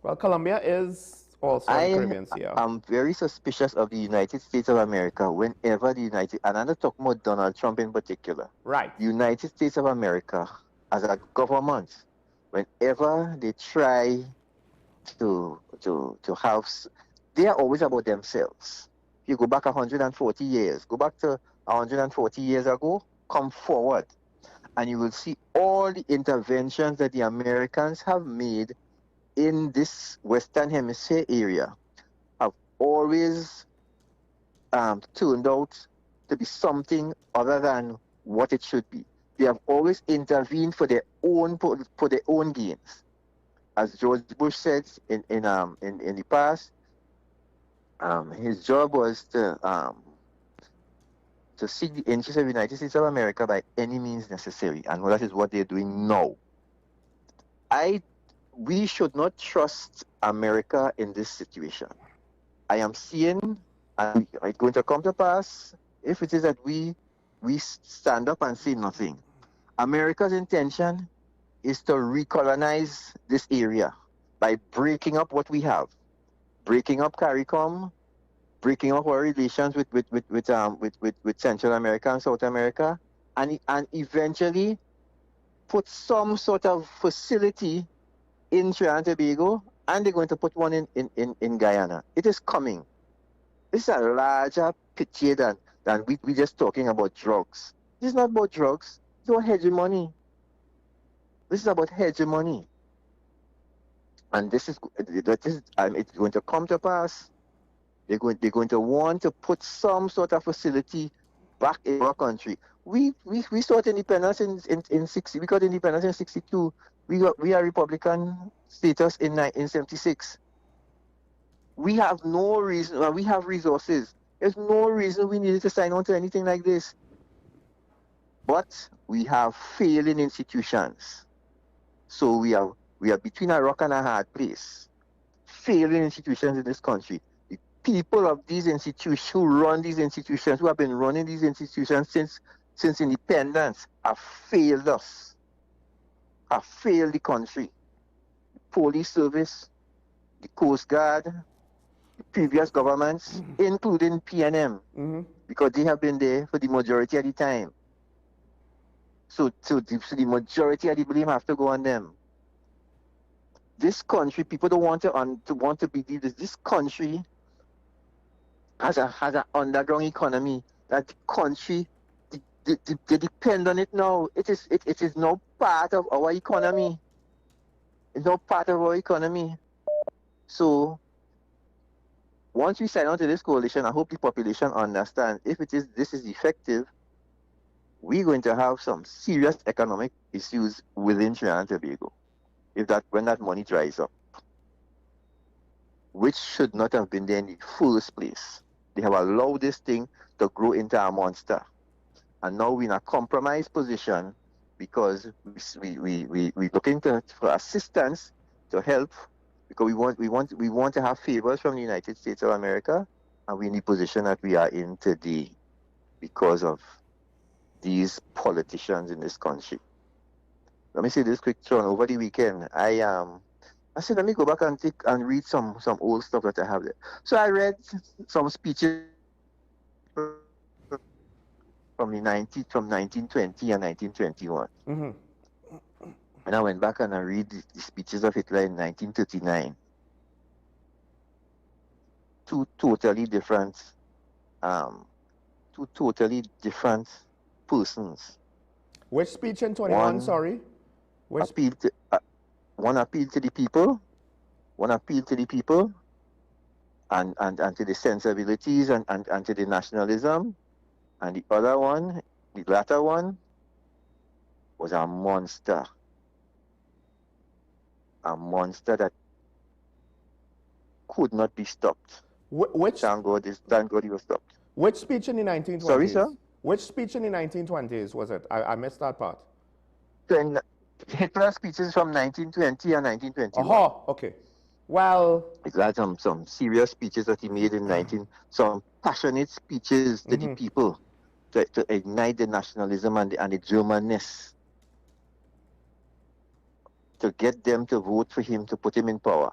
Well, Colombia is also in the Caribbean Sea. I'm very suspicious of the United States of America whenever and I'm not talking about Donald Trump in particular. Right. The United States of America, as a government, whenever they try to have, they are always about themselves. If you go back 140 years, go back to 140 years ago, come forward, and you will see all the interventions that the Americans have made in this Western Hemisphere area have always turned out to be something other than what it should be. They have always intervened for their own gains. As George Bush said in the past, his job was to seek the interests of the United States of America by any means necessary, and that is what they're doing now. We should not trust America in this situation. I am seeing, and it's going to come to pass, if it is that we stand up and say nothing. America's intention is to recolonize this area by breaking up what we have, breaking up CARICOM, breaking up our relations with Central America and South America, and eventually put some sort of facility in Trinidad and Tobago, and they're going to put one in Guyana. It is coming. This is a larger picture than we just talking about drugs. This is not about drugs. It's about hegemony. This is about hegemony. And it's going to come to pass. They're going to want to put some sort of facility back in our country. We sought independence in 60. We got independence in 62. We are Republican status in 1976. We have no reason. We have resources. There's no reason we needed to sign on to anything like this. But we have failing institutions. So we are between a rock and a hard place. Failing institutions in this country. The people of these institutions who run these institutions, who have been running these institutions since independence, have failed us. Have failed the country. The police service, the Coast Guard, the previous governments, including PNM, because they have been there for the majority of the time. So the majority of the blame have to go on them. This country, people don't want to believe this. This country has an underground economy that the country they depend on it now. It is now part of our economy. It's now part of our economy. So once we sign on to this coalition, I hope the population understands if this is effective, we're going to have some serious economic issues within Trinidad and Tobago when that money dries up, which should not have been there in the first place. They have allowed this thing to grow into a monster. And now we're in a compromised position because we're looking for assistance to help, because we want to have favors from the United States of America, and we're in the position that we are in today because of these politicians in this country. Let me say this quick, John. Over the weekend, I said, let me go back and read some old stuff that I have there. So I read some speeches from 1920 and 1921. And I went back and I read the speeches of Hitler in 1939. Two totally different persons. Which speech in 21, sorry? One appeal to the people. and to the sensibilities and to the nationalism. And the other one, the latter one, was a monster. A monster that could not be stopped. Thank God he was stopped. Which speech in the 1920s? Sorry, sir? Which speech in the 1920s was it? I missed that part. Hitler's speeches from 1920 and 1921. Oh, okay. Well, it had some serious speeches that he made in some passionate speeches to the people to ignite the nationalism and the Germanness, to get them to vote for him, to put him in power.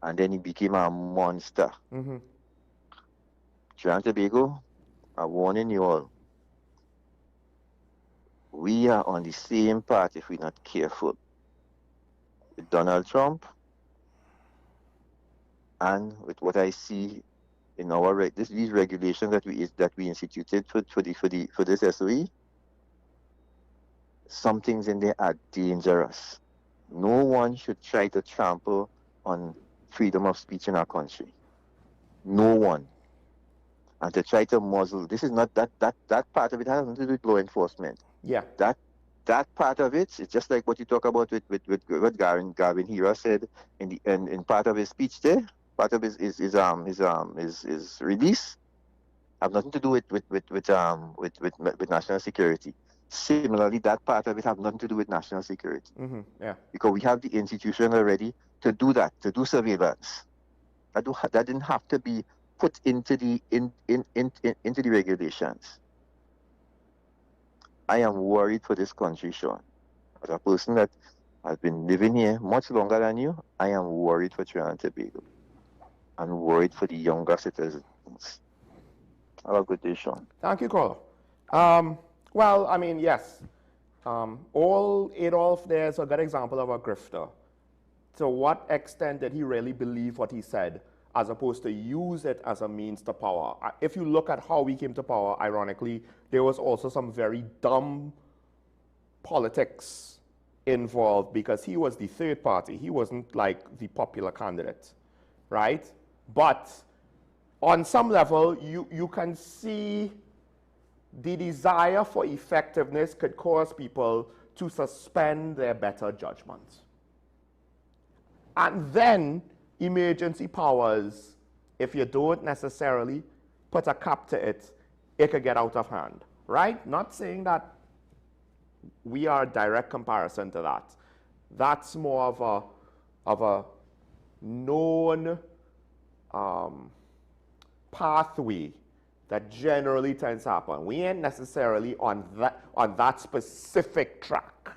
And then he became a monster. Trinidad and Tobago, I'm warning you all. We are on the same path if we're not careful. With Donald Trump and with what I see in our these regulations that we instituted for this SOE, some things in there are dangerous. No one should try to trample on freedom of speech in our country. No one. And to try to muzzle, this is not that part of it has nothing to do with law enforcement. Yeah. That part of it, it's just like what you talk about with what Gavin Hira said in part of his speech there, part of his release, have nothing to do with national security. Similarly, that part of it have nothing to do with national security. Yeah. Because we have the institution already to do that, to do surveillance. That didn't have to be put into the regulations. I am worried for this country, Sean. As a person that has been living here much longer than you, I am worried for Trinidad and Tobago. I'm worried for the younger citizens. Have a good day, Sean. Thank you, caller. Well, I mean, yes. Adolf there is a good example of a grifter. To what extent did he really believe what he said, as opposed to use it as a means to power? If you look at how he came to power, ironically, there was also some very dumb politics involved because he was the third party. He wasn't like the popular candidate, right? But on some level, you can see the desire for effectiveness could cause people to suspend their better judgment. And then emergency powers, if you don't necessarily put a cap to it, it could get out of hand, right? Not saying that we are a direct comparison to that. That's more of a known pathway that generally tends to happen. We ain't necessarily on that specific track.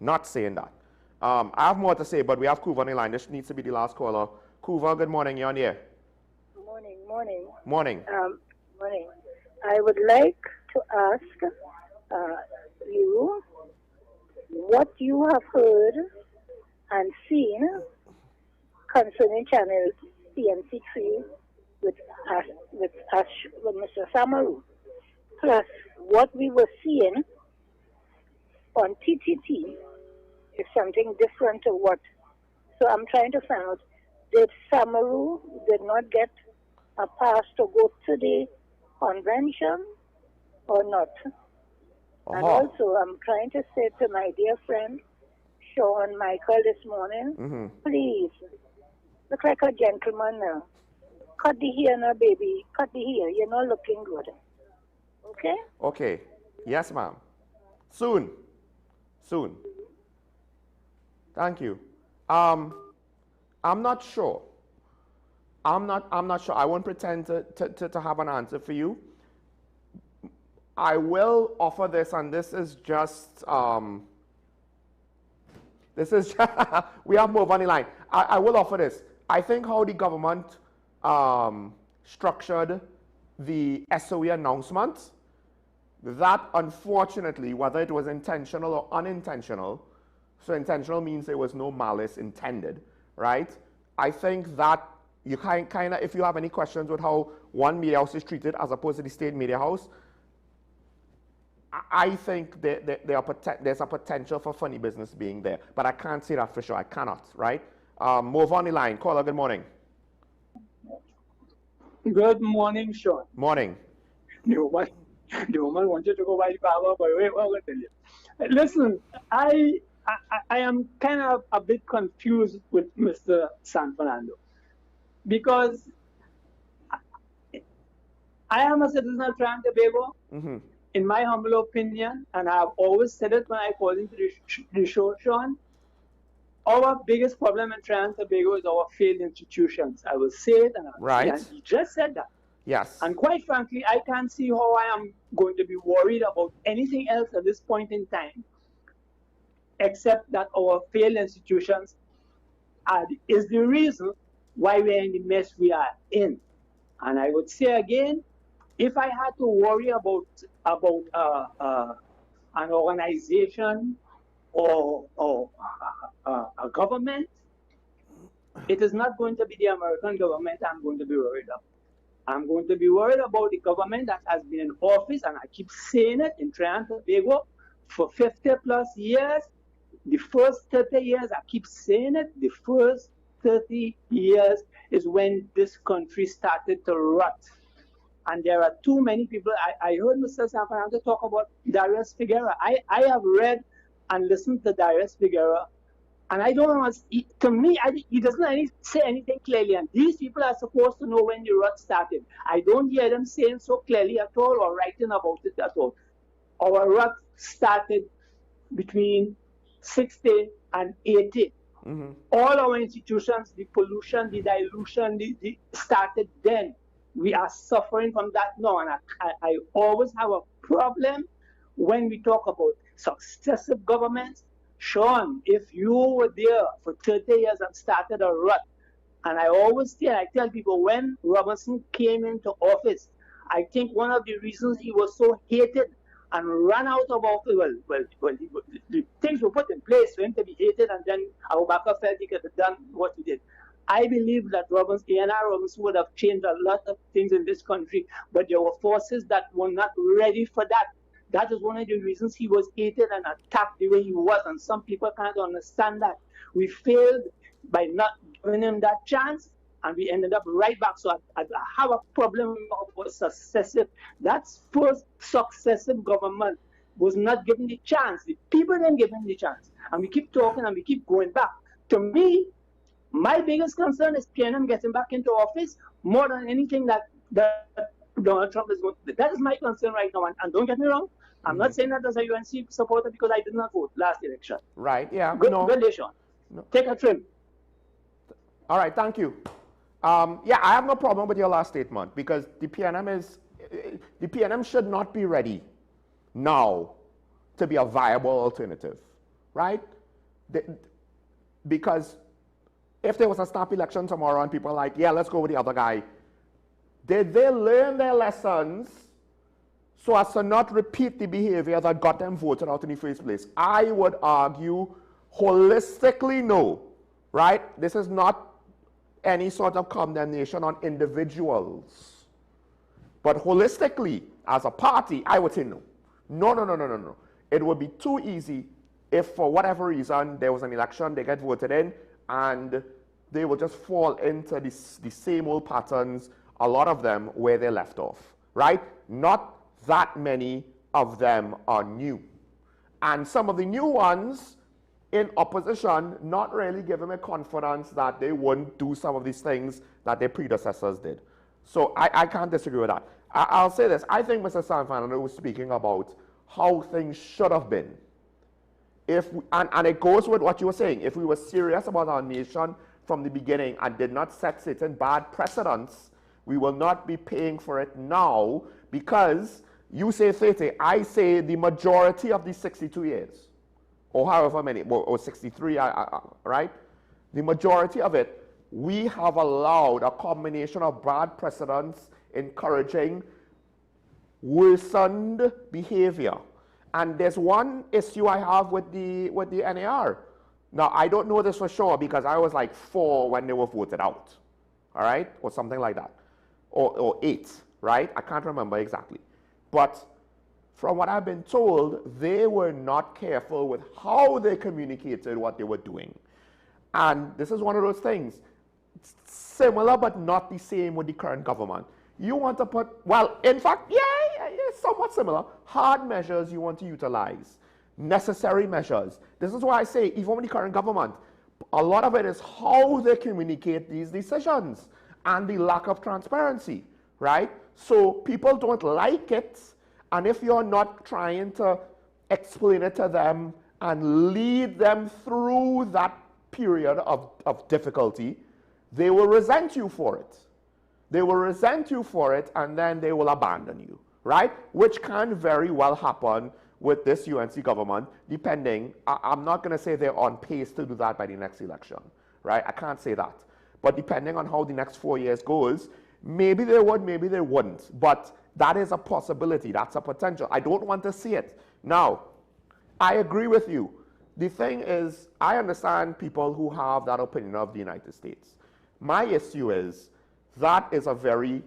Not saying that. I have more to say, but we have Kuva on the line. This needs to be the last caller. Kuva, good morning. You're on here. Morning. Morning. Morning. I would like to ask you what you have heard and seen concerning channel CNC3 with Mr. Samaru, plus what we were seeing on TTT is something different to what. So I'm trying to find out, did Samaru did not get a pass to go to the convention or not? And also, I'm trying to say to my dear friend, Sean Michael, this morning, please, look like a gentleman now. Cut the hair now, baby. Cut the hair. You're not looking good. Okay? Okay. Yes, ma'am. Soon. Thank you. I'm not sure. I'm not sure. I won't pretend to have an answer for you. I will offer this, and this is just we have more on the line. I will offer this. I think how the government structured the SOE announcement, that unfortunately, whether it was intentional or unintentional, so intentional means there was no malice intended, right? I think that you kind of, if you have any questions with how one media house is treated as opposed to the state media house, I think there's a potential for funny business being there, but I can't say that for sure. I cannot, right? Move on the line. Caller, good morning. Good morning, Sean. Morning. The woman wanted to go by the power, but wait, what will I tell you? Listen, I am kind of a bit confused with Mr. San Fernando because I am a citizen of Trinidad and Tobago. In my humble opinion, and I've always said it when I called into the show, Sean, our biggest problem in Trinidad and Tobago is our failed institutions. I will say it, and he just said that. Yes. And quite frankly, I can't see how I am going to be worried about anything else at this point in time, except that our failed institutions is the reason why we're in the mess we are in. And I would say again, if I had to worry about an organization or a government, it is not going to be the American government I'm going to be worried about. I'm going to be worried about the government that has been in office, and I keep saying it, in Trinidad and Tobago for 50 plus years. The first 30 years, I keep saying it, the first 30 years is when this country started to rot. And there are too many people. I heard Mr. San Fernando talk about Darius Figueroa. I have read and listened to Darius Figueroa, and I don't know, to me, he doesn't say anything clearly. And these people are supposed to know when the rot started. I don't hear them saying so clearly at all or writing about it at all. Our rot started between 60 and 80. All our institutions, the pollution, the dilution, started then. We are suffering from that now, and I always have a problem when we talk about successive governments. Sean, if you were there for 30 years and started a rut, and I tell people when Robinson came into office, I think one of the reasons he was so hated and ran out of office, the things were put in place for him to be hated, and then Abubakar felt he could have done what he did. I believe that A.N.R. Robinson would have changed a lot of things in this country, but there were forces that were not ready for that. That is one of the reasons he was hated and attacked the way he was, and some people can't understand that. We failed by not giving him that chance, and we ended up right back. So I have a problem with successive. That first successive government was not given the chance. The people didn't give him the chance. And we keep talking and we keep going back. To me, my biggest concern is PNM getting back into office more than anything that Donald Trump is going to do. That is my concern right now. And don't get me wrong, I'm not saying that as a UNC supporter because I did not vote last election. Right, yeah. Good day, Sean. Take a trim. All right, thank you. Yeah, I have no problem with your last statement because the PNM should not be ready now to be a viable alternative, right? Because if there was a snap election tomorrow and people are like, yeah, let's go with the other guy, did they learn their lessons so as to not repeat the behavior that got them voted out in the first place? I would argue holistically no, right? This is not any sort of condemnation on individuals. But holistically, as a party, I would say no. No. It would be too easy if for whatever reason there was an election, they get voted in, and they will just fall into the same old patterns, a lot of them where they left off, right? Not that many of them are new. And some of the new ones in opposition not really giving me confidence that they wouldn't do some of these things that their predecessors did. So I can't disagree with that. I'll say this. I think Mr. San Fernando was speaking about how things should have been. And it goes with what you were saying. If we were serious about our nation from the beginning and did not set certain bad precedents, we will not be paying for it now because you say 30, I say the majority of these 62 years, or however many, or 63, right? The majority of it, we have allowed a combination of bad precedents encouraging worsened behavior. And there's one issue I have with the NAR. Now, I don't know this for sure because I was like 4 when they were voted out, all right? Or something like that, or 8, right? I can't remember exactly. But from what I've been told, they were not careful with how they communicated what they were doing. And this is one of those things, similar but not the same with the current government. You want to put, well, in fact, yeah, it's somewhat similar. Hard measures you want to utilize. Necessary measures. This is why I say, even with the current government, a lot of it is how they communicate these decisions and the lack of transparency, right? So people don't like it, and if you're not trying to explain it to them and lead them through that period of difficulty, they will resent you for it. They will resent you for it, and then they will abandon you, right? Which can very well happen with this UNC government, depending. I'm not going to say they're on pace to do that by the next election, right? I can't say that. But depending on how the next 4 years goes, maybe they would, maybe they wouldn't. But that is a possibility. That's a potential. I don't want to see it. Now, I agree with you. The thing is, I understand people who have that opinion of the United States. My issue is that is a very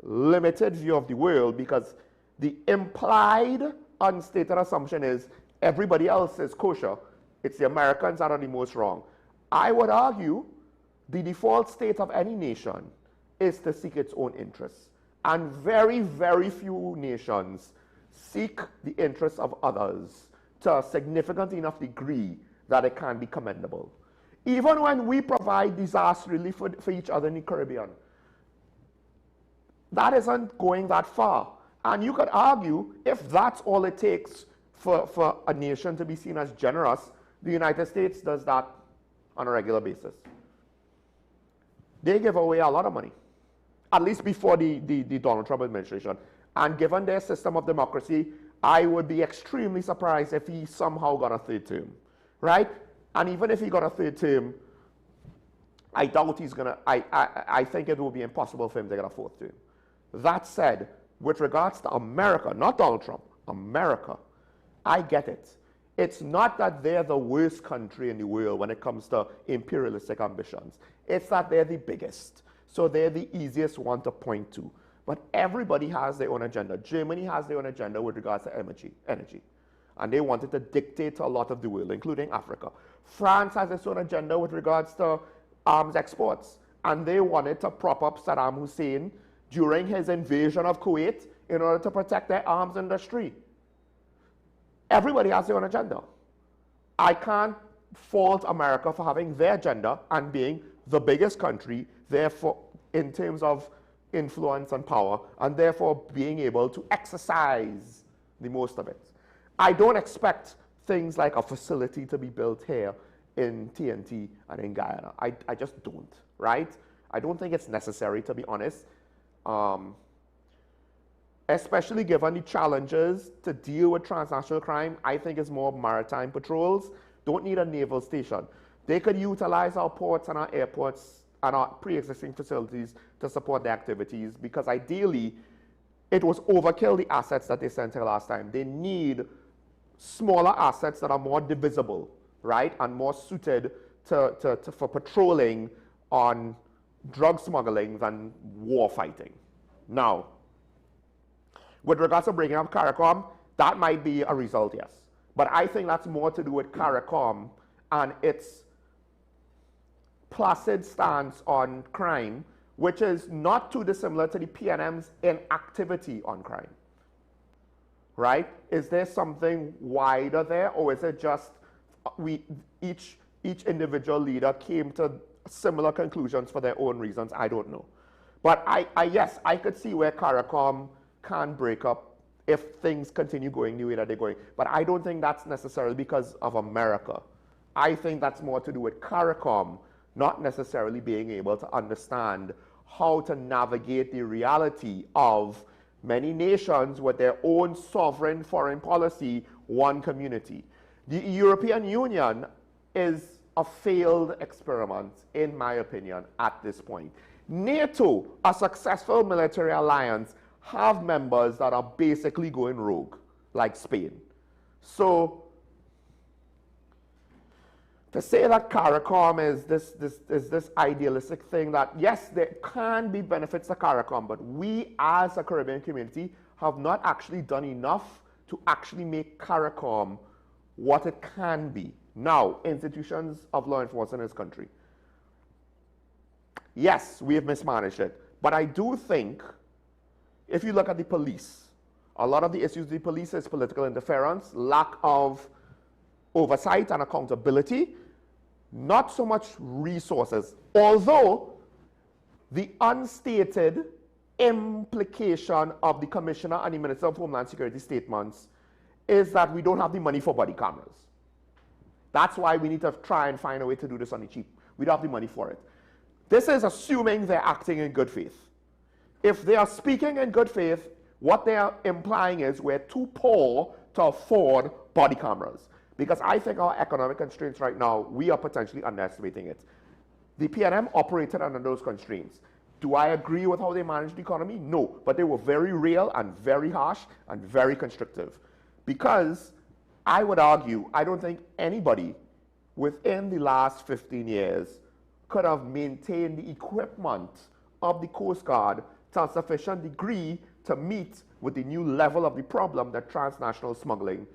limited view of the world, because the implied unstated assumption is everybody else is kosher. It's the Americans that are the most wrong. I would argue the default state of any nation is to seek its own interests. And very, very few nations seek the interests of others to a significant enough degree that it can be commendable. Even when we provide disaster relief for each other in the Caribbean, that isn't going that far. And you could argue, if that's all it takes for a nation to be seen as generous, the United States does that on a regular basis. They give away a lot of money, at least before the Donald Trump administration. And given their system of democracy, I would be extremely surprised if he somehow got a third term, right? And even if he got a third term, I doubt he's going to, I think it will be impossible for him to get a fourth term. That said, with regards to America, not Donald Trump, America, I get it. It's not that they're the worst country in the world when it comes to imperialistic ambitions. It's that they're the biggest. So they're the easiest one to point to. But everybody has their own agenda. Germany has their own agenda with regards to energy. And they wanted to dictate to a lot of the world, including Africa. France has its own agenda with regards to arms exports. And they wanted to prop up Saddam Hussein during his invasion of Kuwait in order to protect their arms industry. Everybody has their own agenda. I can't fault America for having their agenda and being the biggest country, therefore, in terms of influence and power, and therefore being able to exercise the most of it. I don't expect things like a facility to be built here in TNT and in Guyana. I just don't, right? I don't think it's necessary, to be honest. Especially given the challenges to deal with transnational crime. I think it's more maritime patrols. Don't need a naval station. They could utilize our ports and our airports and our pre-existing facilities to support their activities, because ideally it was overkill, the assets that they sent here last time. They need smaller assets that are more divisible, right, and more suited for patrolling on drug smuggling than war fighting. Now, with regards to bringing up CARICOM, that might be a result, yes. But I think that's more to do with CARICOM and its placid stance on crime, which is not too dissimilar to the PNM's inactivity on crime, right? Is there something wider there, or is it just each individual leader came to similar conclusions for their own reasons? I don't know. But yes, I could see where CARICOM can break up if things continue going the way that they're going. But I don't think that's necessarily because of America. I think that's more to do with CARICOM not necessarily being able to understand how to navigate the reality of many nations with their own sovereign foreign policy, one community. The European Union is a failed experiment, in my opinion, at this point. NATO, a successful military alliance, have members that are basically going rogue, like Spain. So to say that CARICOM is this idealistic thing that, yes, there can be benefits to CARICOM, but we as a Caribbean community have not actually done enough to actually make CARICOM what it can be. Now, institutions of law enforcement in this country, yes, we have mismanaged it, but I do think If you look at the police, a lot of the issues with the police is political interference, lack of oversight and accountability, not so much resources. Although the unstated implication of the Commissioner and the Minister of Homeland Security statements is that we don't have the money for body cameras. That's why we need to try and find a way to do this on the cheap. We don't have the money for it. This is assuming they're acting in good faith. If they are speaking in good faith, what they are implying is we're too poor to afford body cameras. Because I think our economic constraints right now, we are potentially underestimating it. The PNM operated under those constraints. Do I agree with how they managed the economy? No, but they were very real and very harsh and very constrictive. Because I would argue, I don't think anybody within the last 15 years could have maintained the equipment of the Coast Guard to a sufficient degree to meet with the new level of the problem that transnational smuggling,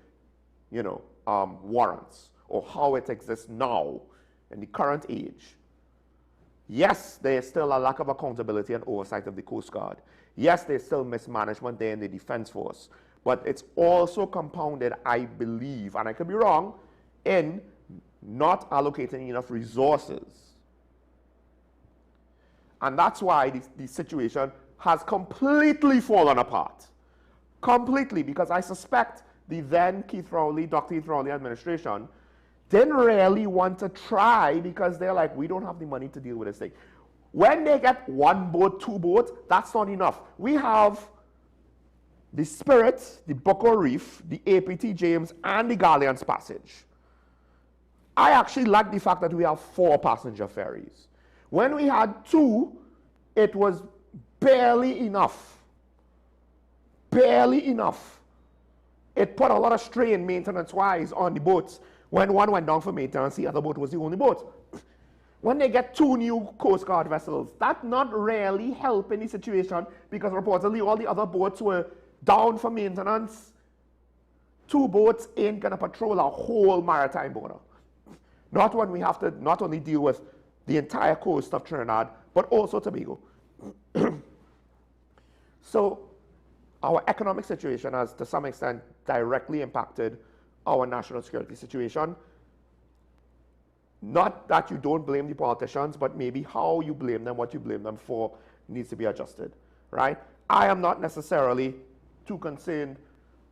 warrants, or how it exists now in the current age. Yes, there is still a lack of accountability and oversight of the Coast Guard. Yes, there's still mismanagement there in the Defense Force. But it's also compounded, I believe, and I could be wrong, in not allocating enough resources. And that's why the situation has completely fallen apart. Completely, because I suspect the then Dr. Keith Rowley administration didn't really want to try because they're like, we don't have the money to deal with this thing. When they get 1 boat, 2 boats, that's not enough. We have the Spirit, the Bucko Reef, the APT James, and the Galleon's Passage. I actually like the fact that we have 4 passenger ferries. When we had 2, it was barely enough. Barely enough. It put a lot of strain maintenance-wise on the boats. When one went down for maintenance, the other boat was the only boat. When they get 2 new Coast Guard vessels, that not really help in the situation because reportedly all the other boats were down for maintenance. 2 boats ain't gonna patrol our whole maritime border. Not when we have to not only deal with the entire coast of Trinidad, but also Tobago. So our economic situation has to some extent directly impacted our national security situation. Not that you don't blame the politicians, but maybe how you blame them, what you blame them for needs to be adjusted, right? I am not necessarily too concerned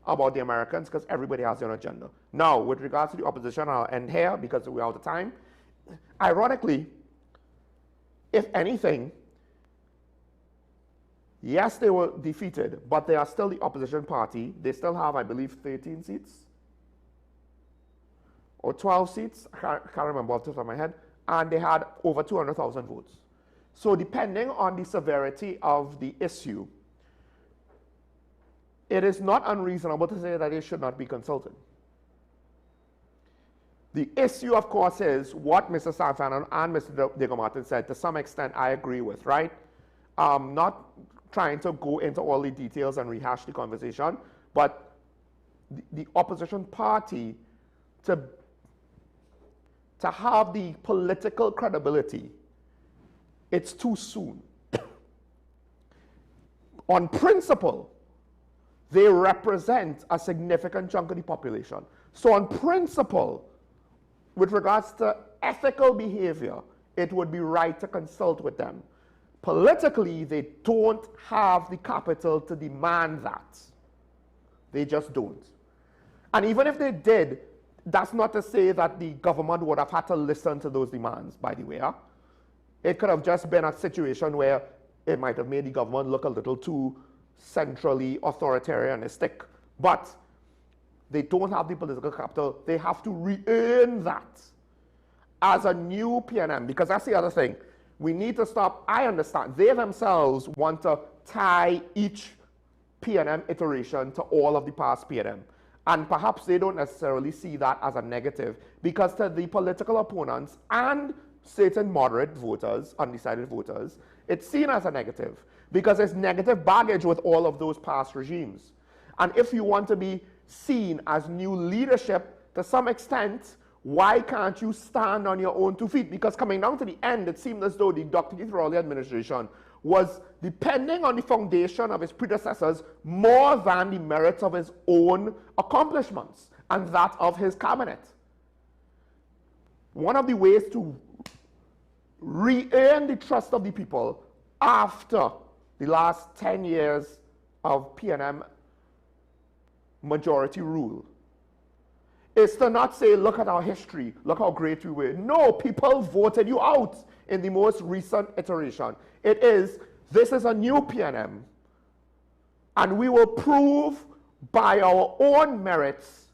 about the Americans because everybody has their own agenda. Now, with regards to the opposition, I'll end here because we're out of time. Ironically, if anything, yes, they were defeated, but they are still the opposition party. They still have, I believe, 13 seats or 12 seats. I can't remember off the top of my head. And they had over 200,000 votes. So depending on the severity of the issue, it is not unreasonable to say that they should not be consulted. The issue, of course, is what Mr. Sanfano and Mr. Diego-Martin said. To some extent, I agree with, right? Not trying to go into all the details and rehash the conversation, but the opposition party to have the political credibility, it's too soon. On principle, they represent a significant chunk of the population. So on principle, with regards to ethical behavior, it would be right to consult with them. Politically, they don't have the capital to demand that. They just don't. And even if they did, that's not to say that the government would have had to listen to those demands, by the way. Huh? It could have just been a situation where it might have made the government look a little too centrally authoritarianistic. But they don't have the political capital. They have to re-earn that as a new PNM, because that's the other thing. We need to stop. I understand. They themselves want to tie each PNM iteration to all of the past PNM. And perhaps they don't necessarily see that as a negative, because to the political opponents and certain moderate voters, undecided voters, it's seen as a negative, because it's negative baggage with all of those past regimes. And if you want to be seen as new leadership, to some extent, why can't you stand on your own 2 feet? Because coming down to the end, it seemed as though the Dr. Keith Rowley administration was depending on the foundation of his predecessors more than the merits of his own accomplishments and that of his cabinet. One of the ways to re-earn the trust of the people after the last 10 years of PNM majority rule is to not say, look at our history, look how great we were. No, people voted you out in the most recent iteration. It is, this is a new PNM, and we will prove by our own merits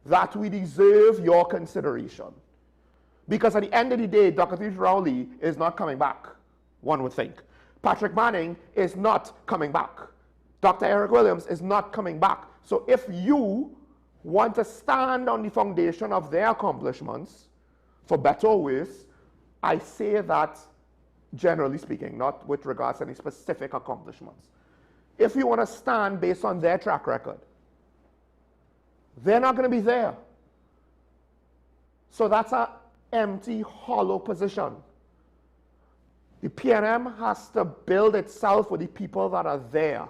that we deserve your consideration. Because at the end of the day, Dr. T. Rowley is not coming back, one would think. Patrick Manning is not coming back. Dr. Eric Williams is not coming back. So if you want to stand on the foundation of their accomplishments, for better or worse, I say that generally speaking, not with regards to any specific accomplishments. If you want to stand based on their track record, they're not going to be there. So that's an empty, hollow position. The PNM has to build itself with the people that are there.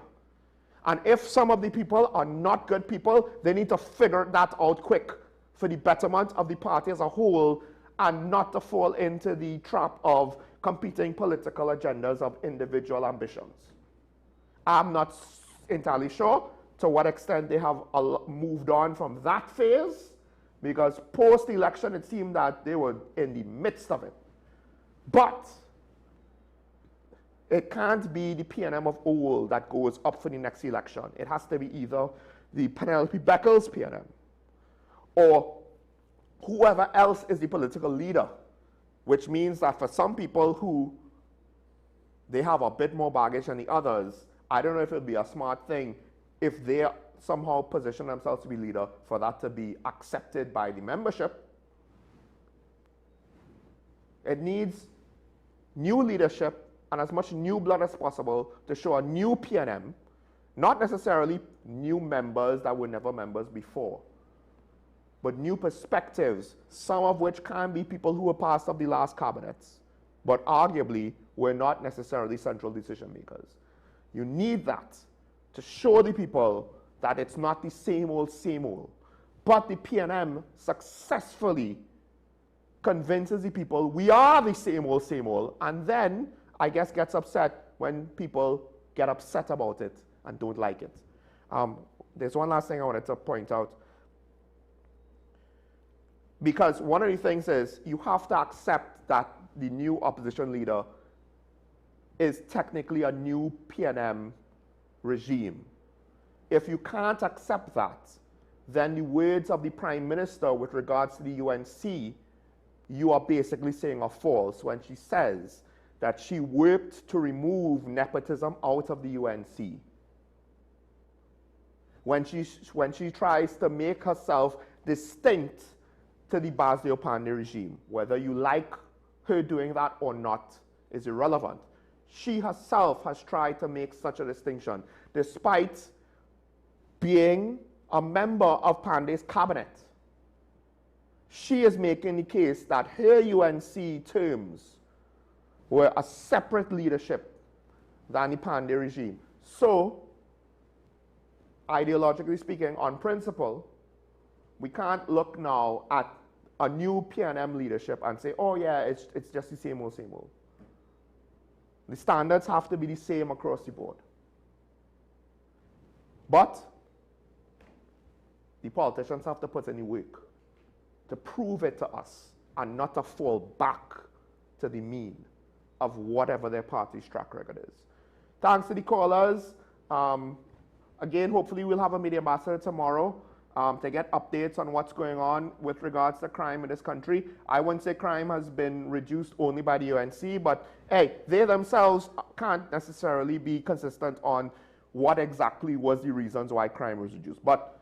And if some of the people are not good people, they need to figure that out quick for the betterment of the party as a whole and not to fall into the trap of competing political agendas of individual ambitions. I'm not entirely sure to what extent they have moved on from that phase, because post-election it seemed that they were in the midst of it. But it can't be the PNM of old that goes up for the next election. It has to be either the Penelope Beckles PNM or whoever else is the political leader, which means that for some people who they have a bit more baggage than the others, I don't know if it would be a smart thing if they somehow position themselves to be leader for that to be accepted by the membership. It needs new leadership and as much new blood as possible to show a new PNM, not necessarily new members that were never members before, but new perspectives, some of which can be people who were part of the last cabinets, but arguably were not necessarily central decision makers. You need that to show the people that it's not the same old, but the PNM successfully convinces the people we are the same old, and then I guess gets upset when people get upset about it and don't like it. There's one last thing I wanted to point out. Because one of the things is you have to accept that the new opposition leader is technically a new PNM regime. If you can't accept that, then the words of the Prime Minister with regards to the UNC, you are basically saying are false when she says that she worked to remove nepotism out of the UNC. When she tries to make herself distinct to the Basil Pandey regime, whether you like her doing that or not is irrelevant. She herself has tried to make such a distinction, despite being a member of Pandey's cabinet. She is making the case that her UNC terms were a separate leadership than the Pandey regime. So, ideologically speaking, on principle, we can't look now at a new PNM leadership and say, oh yeah, it's just the same old. The standards have to be the same across the board. But the politicians have to put in the work to prove it to us and not to fall back to the mean of whatever their party's track record is. Thanks to the callers. Again, hopefully we'll have a media ambassador tomorrow to get updates on what's going on with regards to crime in this country. I wouldn't say crime has been reduced only by the UNC, but hey, they themselves can't necessarily be consistent on what exactly was the reasons why crime was reduced. But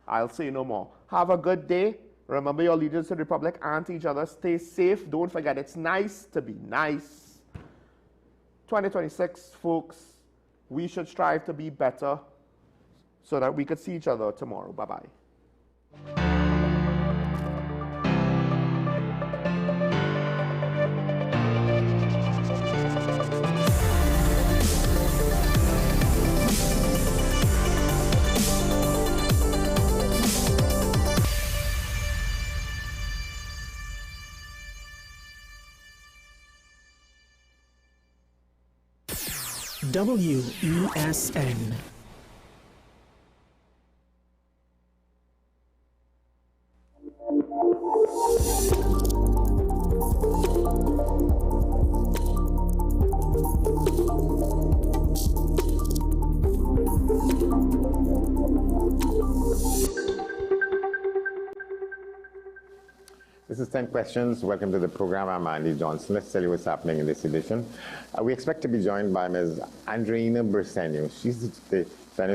I'll say no more. Have a good day. Remember your allegiance to the Republic and to each other. Stay safe. Don't forget, it's nice to be nice. 2026, folks, we should strive to be better so that we could see each other tomorrow. Bye-bye. WESN. This is 10 Questions. Welcome to the program. I'm Andy Johnson. Let's tell you what's happening in this edition. We expect to be joined by Ms. Andreina Briceño. She's the